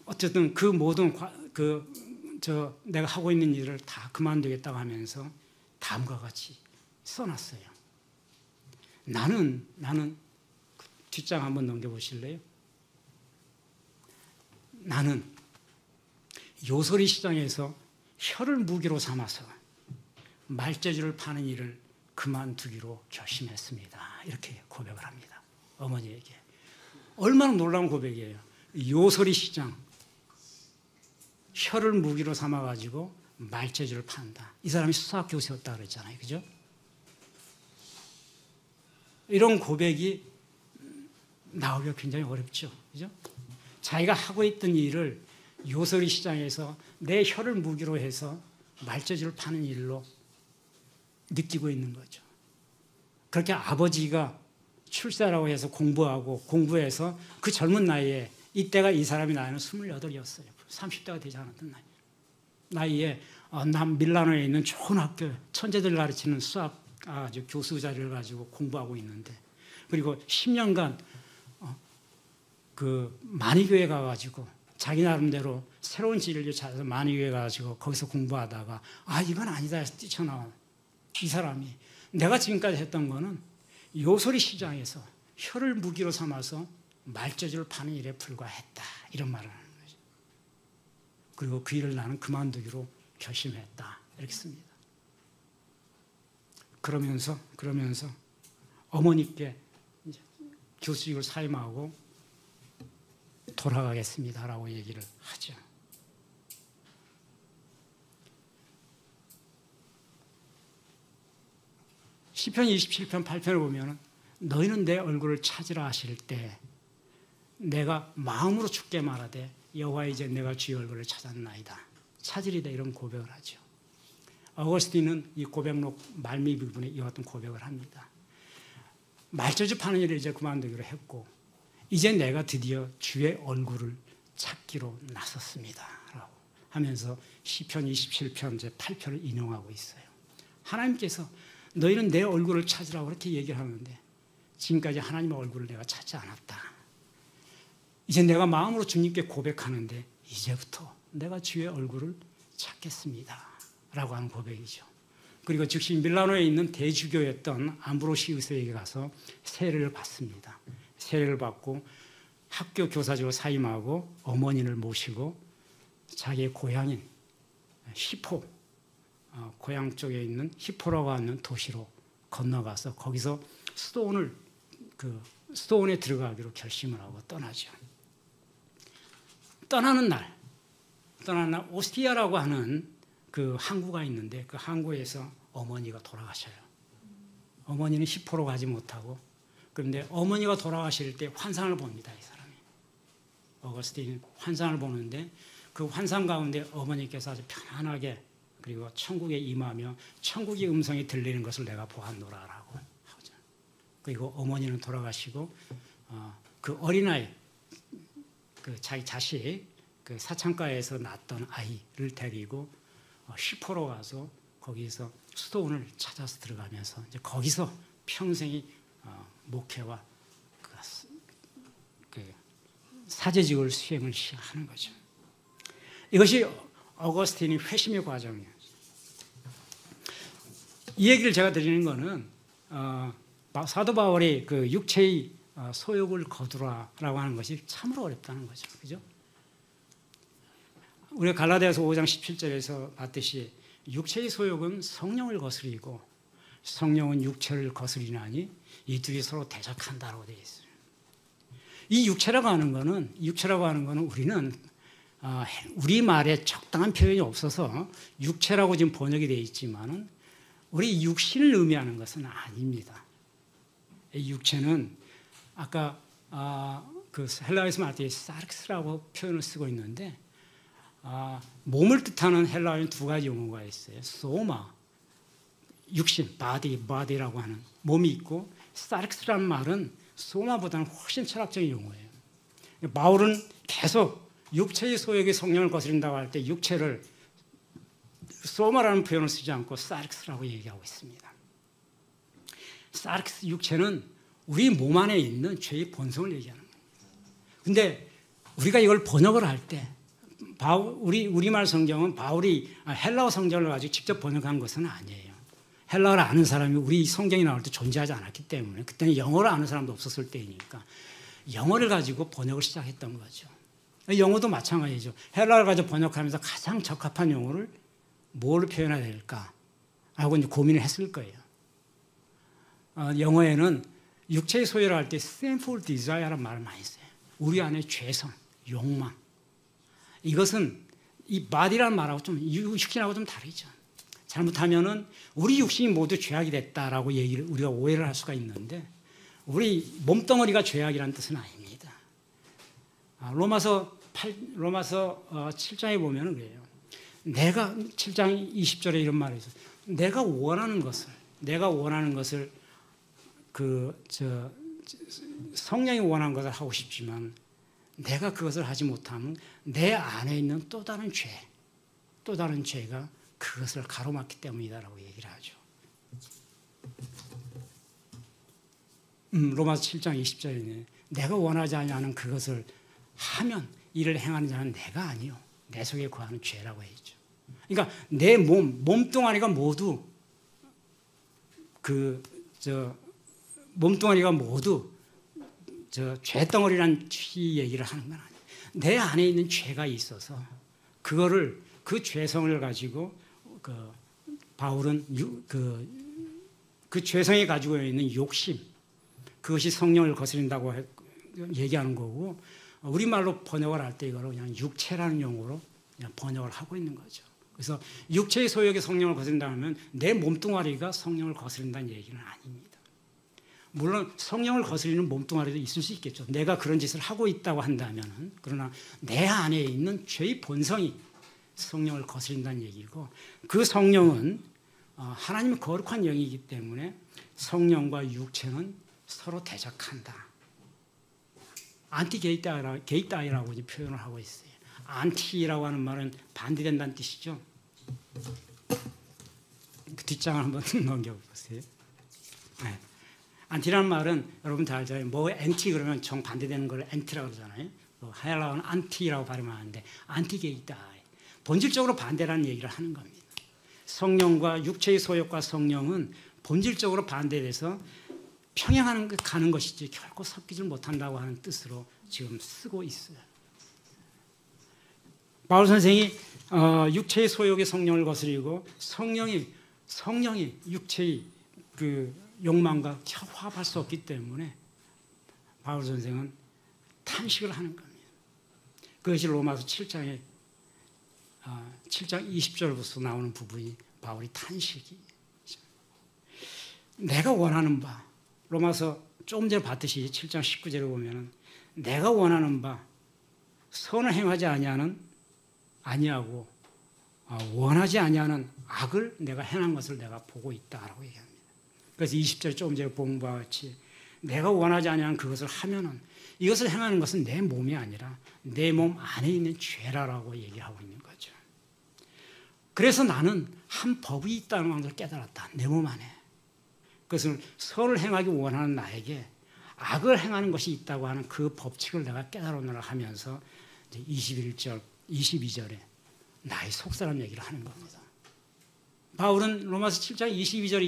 어쨌든 그 모든 내가 하고 있는 일을 다 그만두겠다고 하면서 다음과 같이 써놨어요. 나는 뒷장 한번 넘겨보실래요? 나는 요소리 시장에서 혀를 무기로 삼아서 말재주를 파는 일을 그만두기로 결심했습니다. 이렇게 고백을 합니다. 어머니에게. 얼마나 놀라운 고백이에요. 요소리 시장, 혀를 무기로 삼아가지고 말재주를 판다. 이 사람이 수사학 교수였다 그랬잖아요. 그죠? 이런 고백이 나오기가 굉장히 어렵죠. 그죠? 자기가 하고 있던 일을 요소리 시장에서 내 혀를 무기로 해서 말재주를 파는 일로 느끼고 있는 거죠. 그렇게 아버지가 출세라고 해서 공부해서 그 젊은 나이에, 이때가 이 사람이 나이는 28이었어요. 30대가 되지 않았던 나이에 밀라노에 있는 좋은 학교, 천재들 가르치는 수학 교수 자리를 가지고 공부하고 있는데, 그리고 10년간 그 만이교회 가가지고 자기 나름대로 새로운 진리를 찾아서 만이교회 가가지고 거기서 공부하다가 이건 아니다 해서 뛰쳐나온 이 사람이, 내가 지금까지 했던 거는 요소리 시장에서 혀를 무기로 삼아서 말재주를 파는 일에 불과했다, 이런 말을 하는 거죠. 그리고 그 일을 나는 그만두기로 결심했다, 이렇게 씁니다. 그러면서 어머니께 교수직을 사임하고 돌아가겠습니다라고 얘기를 하죠. 시편 27편 8편을 보면 너희는 내 얼굴을 찾으라 하실 때 내가 마음으로 주께 말하되 여호와 이제 내가 주의 얼굴을 찾았나이다. 찾으리다, 이런 고백을 하죠. 어거스틴은 이 고백록 말미 부분에 이와 같은 고백을 합니다. 말재주 파는 일을 이제 그만두기로 했고 이제 내가 드디어 주의 얼굴을 찾기로 나섰습니다 라고 하면서 시편 27편 이제 8편을 인용하고 있어요. 하나님께서 너희는 내 얼굴을 찾으라고 그렇게 얘기를 하는데 지금까지 하나님의 얼굴을 내가 찾지 않았다. 이제 내가 마음으로 주님께 고백하는데 이제부터 내가 주의 얼굴을 찾겠습니다 라고 하는 고백이죠. 그리고 즉시 밀라노에 있는 대주교였던 암브로시우스에게 가서 세례를 받습니다. 세례를 받고 학교 교사직으로 사임하고 어머니를 모시고 자기의 고향인 히포, 고향 쪽에 있는 히포라고 하는 도시로 건너가서 거기서 스토온에 들어가기로 결심을 하고 떠나죠. 떠나는 날 오스티아라고 하는 그 항구가 있는데 그 항구에서 어머니가 돌아가셔요. 어머니는 히포로 가지 못하고 그런데 어머니가 돌아가실 때 환상을 봅니다. 이 사람이. 어거스틴이 환상을 보는데 그 환상 가운데 어머니께서 아주 편안하게 그리고 천국에 임하며 천국의 음성이 들리는 것을 내가 보았노라라고 하죠. 그리고 어머니는 돌아가시고 그 어린아이 그 자기 자식 그 사창가에서 낳았던 아이를 데리고 히포로 가서 거기서 스토온을 찾아서 들어가면서 이제 거기서 평생이 목회와 그 사제직을 수행을 시작하는 거죠. 이것이 어거스틴이 회심의 과정이에요. 이 얘기를 제가 드리는 것은 사도 바울이 그 육체의 소욕을 거두라라고 하는 것이 참으로 어렵다는 거죠. 그죠? 우리가 갈라디아서 5장 17절에서 봤듯이 육체의 소욕은 성령을 거스리고 성령은 육체를 거스리나니 이 둘이 서로 대적한다라고 되어 있어요. 이 육체라고 하는 거는 우리는 우리 말에 적당한 표현이 없어서 육체라고 지금 번역이 되어 있지만은 우리 육신을 의미하는 것은 아닙니다. 이 육체는 아까 그 헬라어에서 말할 때 사르크스라고 표현을 쓰고 있는데 몸을 뜻하는 헬라어에는 두 가지 용어가 있어요. 소마, 육신, 바디라고 하는 몸이 있고 사르크스라는 말은 소마보다는 훨씬 철학적인 용어예요. 바울은 계속 육체의 소욕이 성령을 거스린다고 할 때 육체를 소마라는 표현을 쓰지 않고 사르크스라고 얘기하고 있습니다. 사르크스 육체는 우리 몸 안에 있는 죄의 본성을 얘기하는 거예요. 근데 우리가 이걸 번역을 할 때 우리말 성경은 바울이 헬라어 성경을 가지고 직접 번역한 것은 아니에요. 헬라어를 아는 사람이 우리 성경이 나올 때 존재하지 않았기 때문에 그때는 영어를 아는 사람도 없었을 때이니까 영어를 가지고 번역을 시작했던 거죠. 영어도 마찬가지죠. 헬라어를 가지고 번역하면서 가장 적합한 용어를 뭐를 표현해야 될까 하고 이제 고민을 했을 거예요. 영어에는 육체의 소유를 할 때 sinful desire라는 말을 많이 써요. 우리 안에 죄성, 욕망. 이것은 이 body라는 말하고 좀 육신하고 좀 다르죠. 잘못하면은 우리 육신이 모두 죄악이 됐다라고 얘기를 우리가 오해를 할 수가 있는데 우리 몸덩어리가 죄악이라는 뜻은 아닙니다. 로마서 7장에 보면은 그래요. 내가 7장 20절에 이런 말이 있어요. 내가 원하는 것을 성령이 원하는 것을 하고 싶지만 내가 그것을 하지 못하면 내 안에 있는 또 다른 죄가 그것을 가로막기 때문이다라고 얘기를 하죠. 로마서 7장 20절에 내가 원하지 않는 그것을 하면 이를 행하는 자는 내가 아니요 내 속에 거하는 죄라고 했죠. 그러니까 내 몸뚱아리가 모두 죄덩어리란 얘기를 하는 건 아니에요. 내 안에 있는 죄가 있어서 그 죄성을 가지고 바울은 그 죄성이 가지고 있는 욕심 그것이 성령을 거스린다고 얘기하는 거고 우리말로 번역을 할 때 이거를 그냥 육체라는 용어로 그냥 번역을 하고 있는 거죠. 그래서 육체의 소욕이 성령을 거스린다 하면 내 몸뚱아리가 성령을 거스린다는 얘기는 아닙니다. 물론 성령을 거스리는 몸뚱아리도 있을 수 있겠죠. 내가 그런 짓을 하고 있다고 한다면은 그러나 내 안에 있는 죄의 본성이 성령을 거스린다는 얘기고 그 성령은 하나님의 거룩한 영이기 때문에 성령과 육체는 서로 대적한다. 게이다이라고 표현을 하고 있어요. 안티라고 하는 말은 반대된다는 뜻이죠. 그 뒷장을 한번 넘겨보세요. 네. 안티라는 말은 여러분 다 알잖아요. 뭐 엔티 그러면 정 반대되는 걸 엔티라고 그러잖아요. 하야라고는 안티라고 발음하는데 안티게이다이. 본질적으로 반대라는 얘기를 하는 겁니다. 성령과 육체의 소욕과 성령은 본질적으로 반대돼서 평행하는 가는 것이지 결코 섞이질 못한다고 하는 뜻으로 지금 쓰고 있어요. 바울 선생이 육체의 소욕의 성령을 거스리고 성령이 육체의 그 욕망과 화합할 수 없기 때문에 바울 선생은 탄식을 하는 겁니다. 그것이 로마서 7장 20절부터 나오는 부분이 바울이 탄식이. 내가 원하는 바, 로마서 조금 전에 봤듯이 7장 19절에 보면은 내가 원하는 바 선을 행하지 아니하고 원하지 아니하는 악을 내가 행한 것을 내가 보고 있다라고 얘기합니다. 그래서 20절 조금 전에 본 바와 같이 내가 원하지 아니하는 그것을 하면은 이것을 행하는 것은 내 몸이 아니라 내 몸 안에 있는 죄라라고 얘기하고 있는 거죠. 그래서 나는 한 법이 있다는 것을 깨달았다. 내 몸 안에. 그것을 선을 행하기 원하는 나에게 악을 행하는 것이 있다고 하는 그 법칙을 내가 깨달으느라 하면서 이제 21절, 22절에 나의 속사람 얘기를 하는 겁니다. 바울은 로마서 7장 22절,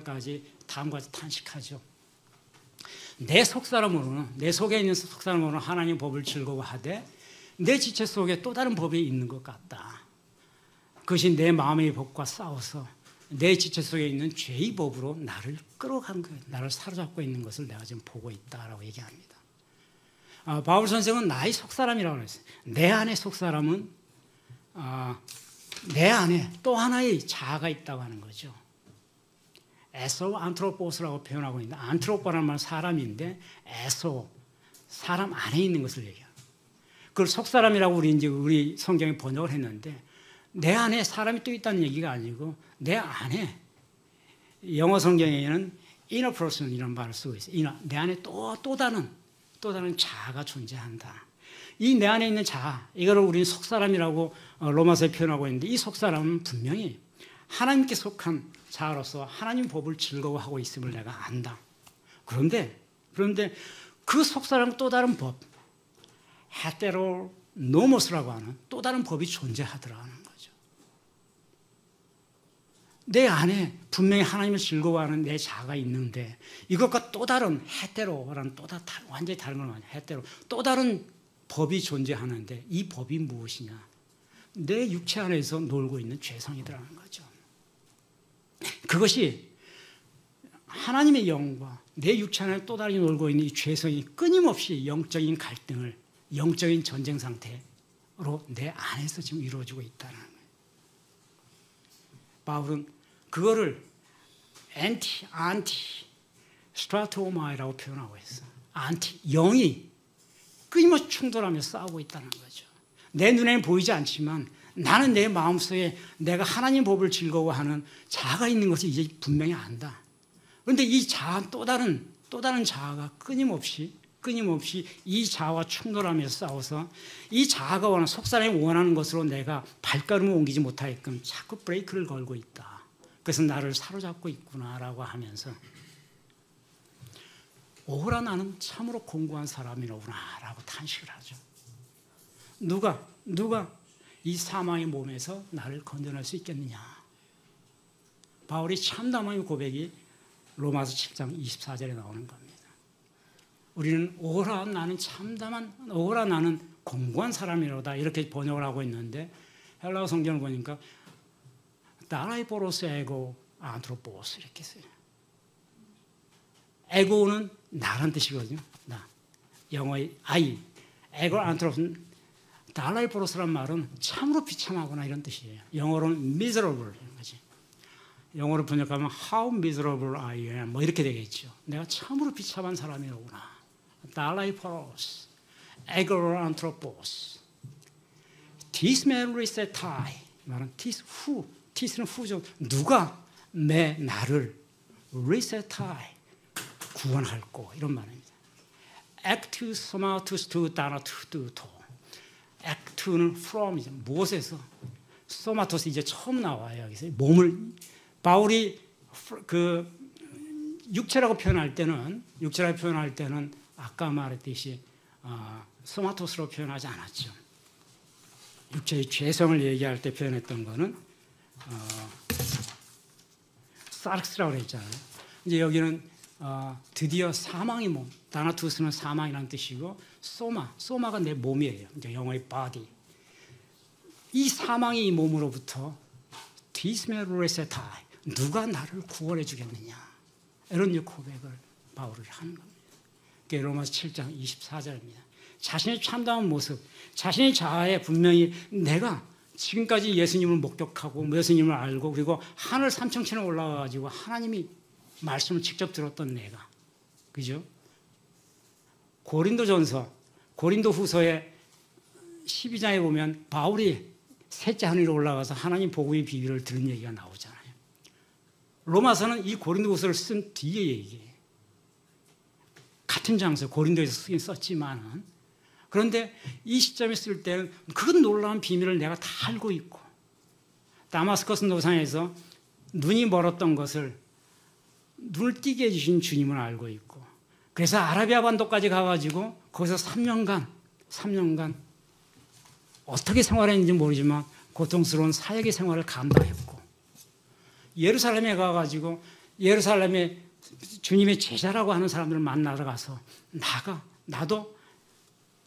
24절까지 다음과 같이 탄식하죠. 내 속사람으로는, 내 속에 있는 속사람으로는 하나님의 법을 즐거워하되 내 지체 속에 또 다른 법이 있는 것 같다. 그것이 내 마음의 법과 싸워서 내 지체 속에 있는 죄의 법으로 나를 끌어간 거예요. 나를 사로잡고 있는 것을 내가 지금 보고 있다라고 얘기합니다. 바울 선생은 나의 속사람이라고 했어요. 내 안의 속사람은 내 안에 또 하나의 자아가 있다고 하는 거죠. 에소 안트로포스라고 표현하고 있는데 안트로포라는 말은 사람인데 에소 사람 안에 있는 것을 얘기해요. 그걸 속사람이라고 우리 성경에 번역을 했는데 내 안에 사람이 또 있다는 얘기가 아니고 내 안에 영어 성경에는 inner person이라는 말을 쓰고 있어요. 내 안에 또 다른 자아가 존재한다. 이 내 안에 있는 자아, 이거를 우리는 속사람이라고 로마서에 표현하고 있는데 이 속사람은 분명히 하나님께 속한 자아로서 하나님 법을 즐거워하고 있음을 내가 안다. 그런데 그 속사람은 또 다른 법, 헤테로노모스라고 하는 또 다른 법이 존재하더라는 거죠. 내 안에 분명히 하나님을 즐거워하는 내 자아가 있는데 이것과 또 다른 헤테로라는 완전히 다른 걸 말해요. 헤테로 또 다른 법이 존재하는데 이 법이 무엇이냐? 내 육체 안에서 놀고 있는 죄성이더라는 거죠. 그것이 하나님의 영과 내 육체 안에 또 다른 놀고 있는 이 죄성이 끊임없이 영적인 갈등을, 영적인 전쟁 상태로 내 안에서 지금 이루어지고 있다는 거예요. 바울은 그거를 안티 스트라토마이라고 표현하고 있어요. 영이 끊임없이 충돌하며 싸우고 있다는 거죠. 내 눈에는 보이지 않지만 나는 내 마음속에 내가 하나님 법을 즐거워하는 자아가 있는 것을 이제 분명히 안다. 그런데 이 자아 또 다른 자아가 끊임없이 이 자아와 충돌하면서 싸워서 이 자아가 원하는 속사람이 원하는 것으로 내가 발걸음을 옮기지 못하게끔 자꾸 브레이크를 걸고 있다. 그래서 나를 사로잡고 있구나라고 하면서 오호라 나는 참으로 공고한 사람이로구나라고 탄식을 하죠. 누가 이 사망의 몸에서 나를 건져낼 수 있겠느냐. 바울이 참담한 고백이 로마서 7장 24절에 나오는 겁니다. 우리는 오호라 나는 공고한 사람이로다 이렇게 번역을 하고 있는데 헬라어 성경을 보니까 다라이포로스 에고 안트로포스 이렇게 써요. 에고는 나란 뜻이거든요. 나. 영어의 I. 에고 안트로포스는 다라이포로스란 말은 참으로 비참하거나 이런 뜻이에요. 영어로는 miserable 이런 거지. 영어로 번역하면 how miserable I am 뭐 이렇게 되겠죠. 내가 참으로 비참한 사람이로구나. 다라이포로스, 에고 안트로포스, 디스메르세타이 말은 티스는 후죠. 누가 나를 리세타이 구원할꼬 이런 말입니다. 액투 소마투스 두 다나투 두토. 액투는 from 이제 무엇에서, 소마토스 이제 처음 나와요. 여기서 몸을 바울이 그 육체라고 표현할 때는 아까 말했듯이 소마토스로 표현하지 않았죠. 육체의 죄성을 얘기할 때 표현했던 거는 사르스라고 했잖아요. 이제 여기는 드디어 사망의 몸, 다나투스는 사망이라는 뜻이고 소마가 내 몸이에요. 이제 영어의 body. 이 사망의 이 몸으로부터 디스메로레세타이, 누가 나를 구원해 주겠느냐, 이런 고백을 바울이 하는 겁니다. 그게 로마서 7장 24절입니다. 자신의 참다운 모습, 자신의 자아에 분명히 내가 지금까지 예수님을 목격하고 예수님을 알고 그리고 하늘 삼층천에 올라가가지고 하나님이 말씀을 직접 들었던 내가, 그죠? 고린도후서의 12장에 보면 바울이 셋째 하늘로 올라가서 하나님 복음의 비밀을 들은 얘기가 나오잖아요. 로마서는 이 고린도후서를 쓴 뒤에 얘기예요. 같은 장소 고린도에서 쓰긴 썼지만은, 그런데 이 시점에 쓸 때는 그 놀라운 비밀을 내가 다 알고 있고, 다마스커스 노상에서 눈이 멀었던 것을 눈을 띄게 해주신 주님을 알고 있고, 그래서 아라비아 반도까지 가가지고 거기서 3년간 어떻게 생활했는지 모르지만 고통스러운 사역의 생활을 감당했고, 예루살렘에 가가지고 예루살렘에 주님의 제자라고 하는 사람들을 만나러 가서 나도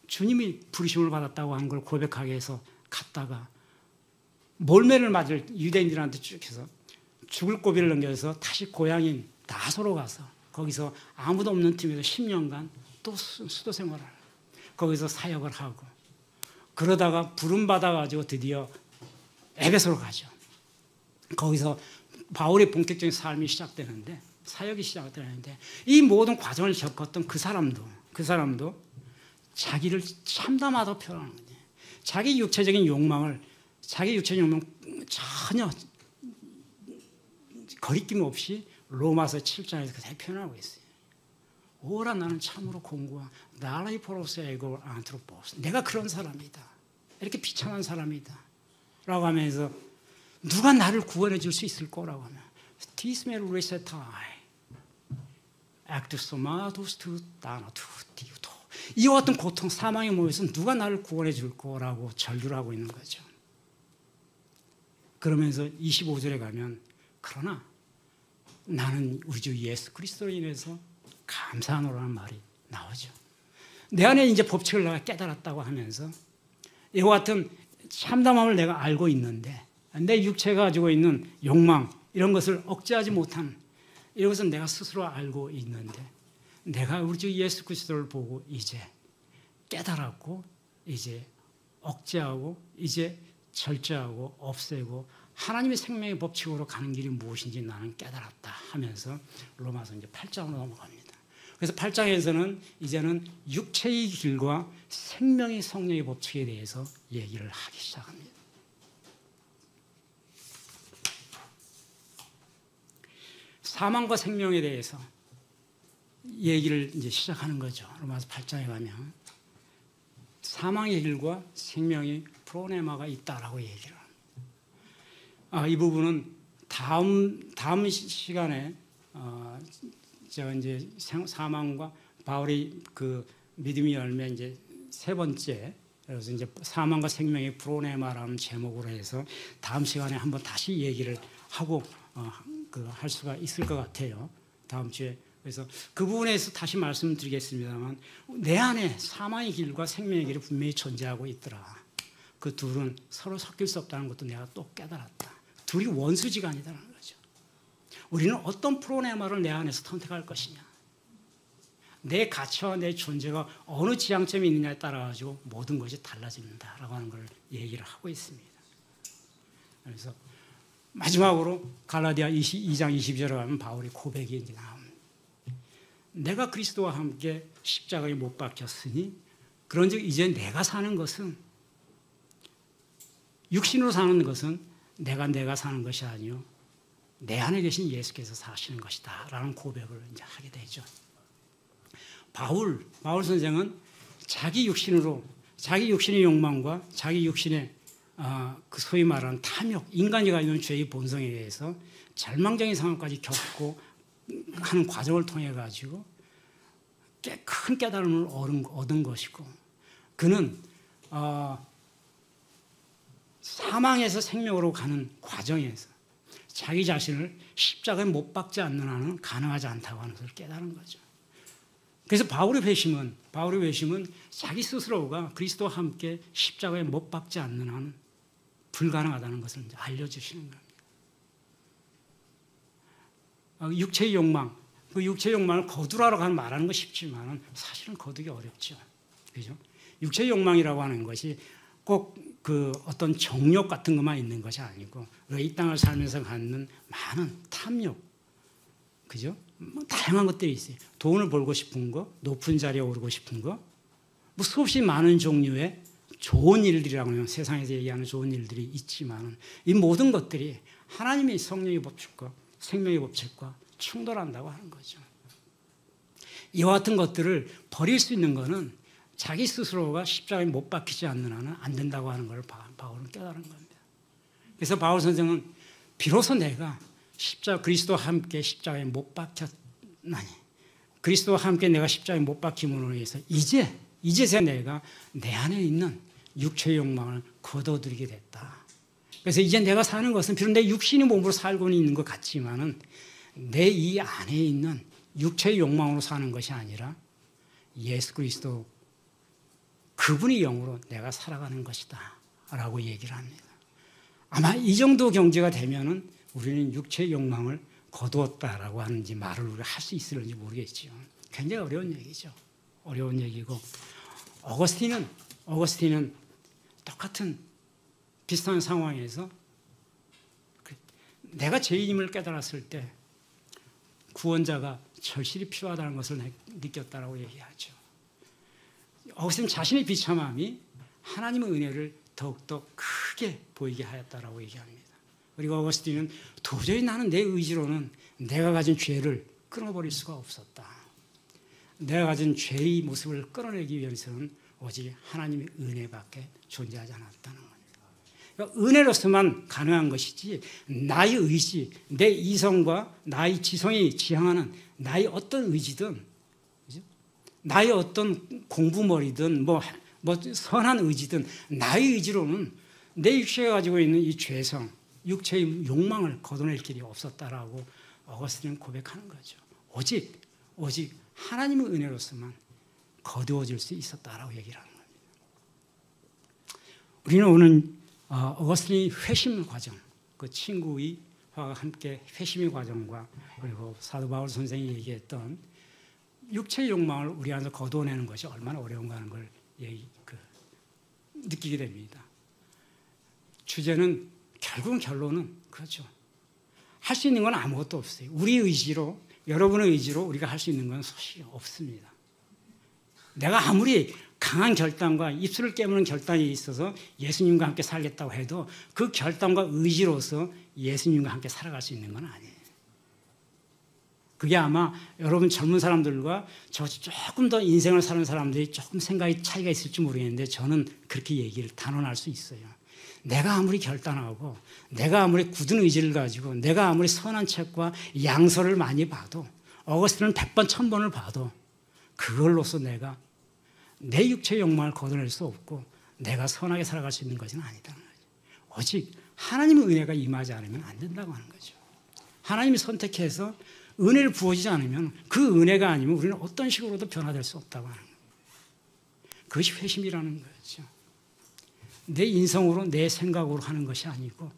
주님이 부르심을 받았다고 하는 걸 고백하게 해서 갔다가 몰매를 맞을 유대인들한테 쭉 해서 죽을 고비를 넘겨서 다시 고향인 나소로 가서 거기서 아무도 없는 팀에서 10년간 또 수도 생활을 하고 거기서 사역을 하고, 그러다가 부름받아가지고 드디어 에베소로 가죠. 거기서 바울의 본격적인 삶이 시작되는데, 사역이 시작되는데, 이 모든 과정을 겪었던 그 사람도 자기를 참담하다고 표현하는 거예요. 자기 육체적인 욕망을 전혀 거리낌 없이 로마서 7장에서 그렇게 표현하고 있어요. 오라 나는 참으로 공고한 나라이포로스에고 안트로포스, 내가 그런 사람이다, 이렇게 비참한 사람이다 라고 하면서 누가 나를 구원해 줄 수 있을 거라고 하면 디스메루레세타이 액투소마도스투 다나투티우토, 이와 같은 고통, 사망의 몸에서 누가 나를 구원해 줄 거라고 절규를 하고 있는 거죠. 그러면서 25절에 가면 그러나 나는 우리 주 예수 그리스도로 인해서 감사하노라는 말이 나오죠. 내 안에 이제 법칙을 내가 깨달았다고 하면서 이와 같은 참담함을 내가 알고 있는데, 내 육체가 가지고 있는 욕망 이런 것을 억제하지 못한 이것은 내가 스스로 알고 있는데, 내가 우리 주 예수 그리스도를 보고 이제 깨달았고, 이제 억제하고, 이제 절제하고 없애고 하나님의 생명의 법칙으로 가는 길이 무엇인지 나는 깨달았다 하면서 로마서 이제 8장으로 넘어갑니다. 그래서 8장에서는 이제는 육체의 길과 생명의 성령의 법칙에 대해서 얘기를 하기 시작합니다. 사망과 생명에 대해서 얘기를 이제 시작하는 거죠. 로마서 8장에 가면 사망의 길과 생명의 프로네마가 있다라고 얘기를 합니다. 이 부분은 다음 시간에 제가 이제 사망과 바울의 그 믿음의 열매 이제 세 번째, 그래서 이제 사망과 생명의 프로네마라는 제목으로 해서 다음 시간에 한번 다시 얘기를 하고 할 수가 있을 것 같아요. 다음 주에. 그래서 그 부분에서 다시 말씀드리겠습니다만, 내 안에 사망의 길과 생명의 길이 분명히 존재하고 있더라. 그 둘은 서로 섞일 수 없다는 것도 내가 또 깨달았다. 둘이 원수지간이다라는 거죠. 우리는 어떤 프로네마를 내 안에서 선택할 것이냐, 내 가치와 내 존재가 어느 지향점에 있느냐에 따라 가지고 모든 것이 달라진다라고 하는 걸 얘기를 하고 있습니다. 그래서 마지막으로 갈라디아 2장 22절에 가면 바울의 고백이 이제 나옵니다. 내가 그리스도와 함께 십자가에 못 박혔으니 그런즉 이제 내가 사는 것은, 육신으로 사는 것은 내가 사는 것이 아니요 내 안에 계신 예수께서 사시는 것이다 라는 고백을 이제 하게 되죠. 바울 선생은 자기 육신의 욕망과 자기 육신의 그 소위 말하는 탐욕, 인간이 가지고 있는 죄의 본성에 의해서 절망적인 상황까지 겪고 하는 과정을 통해 가지고 큰 깨달음을 얻은 것이고, 그는 사망에서 생명으로 가는 과정에서 자기 자신을 십자가에 못 박지 않는 한은 가능하지 않다고 하는 것을 깨달은 거죠. 그래서 바울의 회심은 자기 스스로가 그리스도와 함께 십자가에 못 박지 않는 한은 불가능하다는 것을 이제 알려주시는 겁니다. 육체의 욕망, 그 육체의 욕망을 거두라고 말하는 거 쉽지만 사실은 거두기 어렵죠. 그죠? 육체의 욕망이라고 하는 것이 꼭 그 어떤 정욕 같은 것만 있는 것이 아니고 이 땅을 살면서 갖는 많은 탐욕, 그죠? 다양한 것들이 있어요. 돈을 벌고 싶은 거, 높은 자리에 오르고 싶은 거, 뭐 수없이 많은 종류의 좋은 일들이라고 하면 세상에서 얘기하는 좋은 일들이 있지만 이 모든 것들이 하나님의 성령의 법칙과 생명의 법칙과 충돌한다고 하는 거죠. 이와 같은 것들을 버릴 수 있는 것은 자기 스스로가 십자가에 못 박히지 않는 한은 안 된다고 하는 걸 바울은 깨달은 겁니다. 그래서 바울 선생은 비로소 내가 그리스도와 함께 십자가에 못 박혔나니, 그리스도와 함께 내가 십자가에 못 박힘으로 인해서 이제서야 내가 내 안에 있는 육체의 욕망을 거둬들이게 됐다. 그래서 이제 내가 사는 것은 비록 내 육신의 몸으로 살고 있는 것 같지만은 내 이 안에 있는 육체의 욕망으로 사는 것이 아니라 예수 그리스도 그분의 영으로 내가 살아가는 것이다 라고 얘기를 합니다. 아마 이 정도 경지가 되면은 우리는 육체의 욕망을 거두었다라고 하는지 말을 우리가 할 수 있을지 모르겠지요. 굉장히 어려운 얘기죠. 어려운 얘기고, 어거스틴은 똑같은 비슷한 상황에서 내가 죄인임을 깨달았을 때 구원자가 절실히 필요하다는 것을 느꼈다라고 얘기하죠. 어거스틴 자신의 비참함이 하나님의 은혜를 더욱더 크게 보이게 하였다라고 얘기합니다. 그리고 어거스틴은 도저히 나는 내 의지로는 내가 가진 죄를 끊어버릴 수가 없었다. 내가 가진 죄의 모습을 끌어내기 위해서는 오직 하나님의 은혜밖에 존재하지 않았다는 겁니다. 그러니까 은혜로서만 가능한 것이지 나의 의지, 내 이성과 나의 지성이 지향하는 나의 어떤 의지든, 나의 어떤 공부머리든 뭐 선한 의지든 나의 의지로는 내 육체가 가지고 있는 이 죄성, 육체의 욕망을 거둬낼 길이 없었다라고 어거스틴은 고백하는 거죠. 오직 하나님의 은혜로서만 거두어질 수 있었다라고 얘기를 하는 겁니다. 우리는 오늘 어거스틴의 회심 과정, 그 친구의 와 함께 회심의 과정과 그리고 사도 바울 선생이 얘기했던 육체의 욕망을 우리 안에서 거두어내는 것이 얼마나 어려운가 하는 걸 느끼게 됩니다. 주제는 결론은 그렇죠. 할 수 있는 건 아무것도 없어요. 우리 의지로, 여러분의 의지로 우리가 할 수 있는 건 사실 없습니다. 내가 아무리 강한 결단과 입술을 깨무는 결단이 있어서 예수님과 함께 살겠다고 해도 그 결단과 의지로서 예수님과 함께 살아갈 수 있는 건 아니에요. 그게 아마 여러분 젊은 사람들과 저 조금 더 인생을 사는 사람들이 조금 생각이 차이가 있을지 모르겠는데 저는 그렇게 얘기를 단언할 수 있어요. 내가 아무리 결단하고 내가 아무리 굳은 의지를 가지고 내가 아무리 선한 책과 양서를 많이 봐도 어거스틴은 100번 1000번을 봐도 그걸로서 내가 내 육체의 욕망을 거둬낼 수 없고 내가 선하게 살아갈 수 있는 것은 아니다는 거죠. 오직 하나님의 은혜가 임하지 않으면 안 된다고 하는 거죠. 하나님이 선택해서 은혜를 부어주지 않으면 그 은혜가 아니면 우리는 어떤 식으로도 변화될 수 없다고 하는 거예요. 그것이 회심이라는 거죠. 내 인성으로 내 생각으로 하는 것이 아니고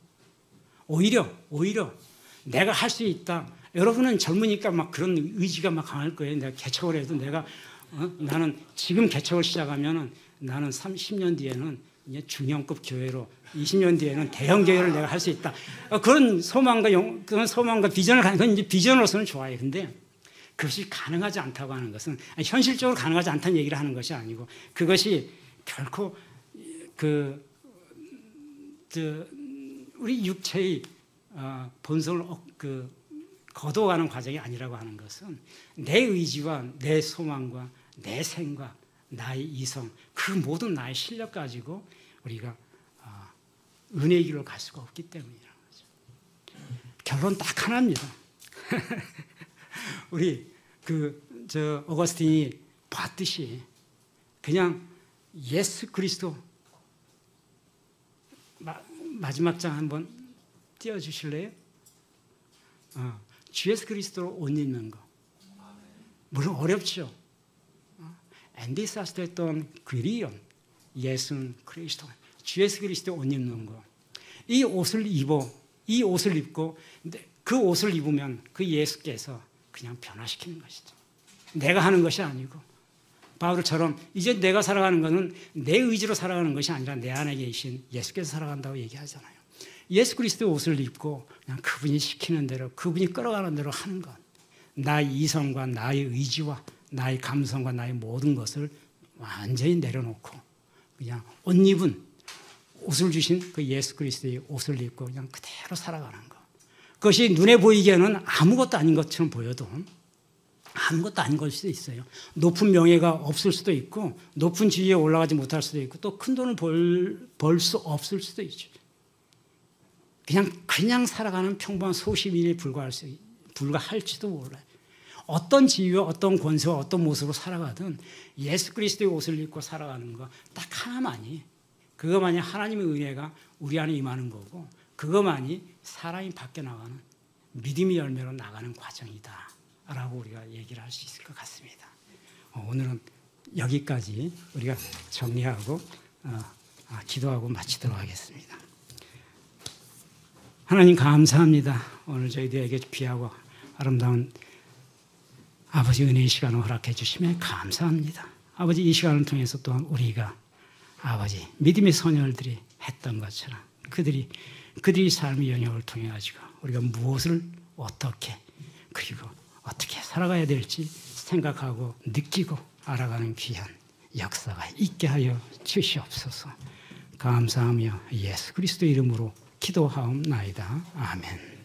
오히려 내가 할 수 있다. 여러분은 젊으니까 막 그런 의지가 막 강할 거예요. 내가 개척을 해도 나는 지금 개척을 시작하면은 나는 30년 뒤에는 이제 중형급 교회로 20년 뒤에는 대형 교회를 내가 할 수 있다. 그런 소망과 비전을 가는 건 이제 비전으로서는 좋아요. 근데 그것이 가능하지 않다고 하는 것은 현실적으로 가능하지 않다는 얘기를 하는 것이 아니고 그것이 결코 우리 육체의 본성을 거둬가는 과정이 아니라고 하는 것은 내 의지와 내 소망과 내 생각, 나의 이성, 그 모든 나의 실력 가지고 우리가 은혜의 길로 갈 수가 없기 때문이라는 거죠. 결론 딱 하나입니다. 우리 어거스틴이 봤듯이 그냥 예수 그리스도 마지막 장 한번 띄워주실래요? 주 예수 그리스도로 옷 입는 거. 물론 어렵죠. 엔디사스했던 그리온 예수 그리스도, 주 예수 그리스도 옷 입는 거. 이 옷을 입고 그 옷을 입으면 그 예수께서 그냥 변화시키는 것이죠. 내가 하는 것이 아니고 바울처럼 이제 내가 살아가는 것은 내 의지로 살아가는 것이 아니라 내 안에 계신 예수께서 살아간다고 얘기하잖아요. 예수 그리스도의 옷을 입고 그냥 그분이 시키는 대로, 그분이 끌어가는 대로 하는 것. 나의 이성과 나의 의지와 나의 감성과 나의 모든 것을 완전히 내려놓고 그냥 옷을 주신 그 예수 그리스도의 옷을 입고 그냥 그대로 살아가는 것. 그것이 눈에 보이기에는 아무것도 아닌 것처럼 보여도 아무것도 아닌 걸 수도 있어요. 높은 명예가 없을 수도 있고 높은 지위에 올라가지 못할 수도 있고 또 큰 돈을 벌 수 없을 수도 있죠. 그냥 살아가는 평범한 소시민에 불과할지도 몰라요. 어떤 지위와 어떤 권세와 어떤 모습으로 살아가든 예수 그리스도의 옷을 입고 살아가는 거 딱 하나만이, 그것만이 하나님의 은혜가 우리 안에 임하는 거고 그것만이 사람이 밖에 나가는 믿음의 열매로 나가는 과정이다 라고 우리가 얘기를 할 수 있을 것 같습니다. 오늘은 여기까지 우리가 정리하고 기도하고 마치도록 하겠습니다. 하나님 감사합니다. 오늘 저희들에게 귀하고 아름다운 아버지 은혜의 시간을 허락해 주시면 감사합니다. 아버지 이 시간을 통해서 또한 우리가 아버지 믿음의 소녀들이 했던 것처럼 그들이 삶의 영역을 통해 가지고 우리가 무엇을 어떻게 그리고 어떻게 살아가야 될지 생각하고 느끼고 알아가는 귀한 역사가 있게 하여 주시옵소서. 감사하며 예수 그리스도 이름으로 기도하옵나이다. 아멘.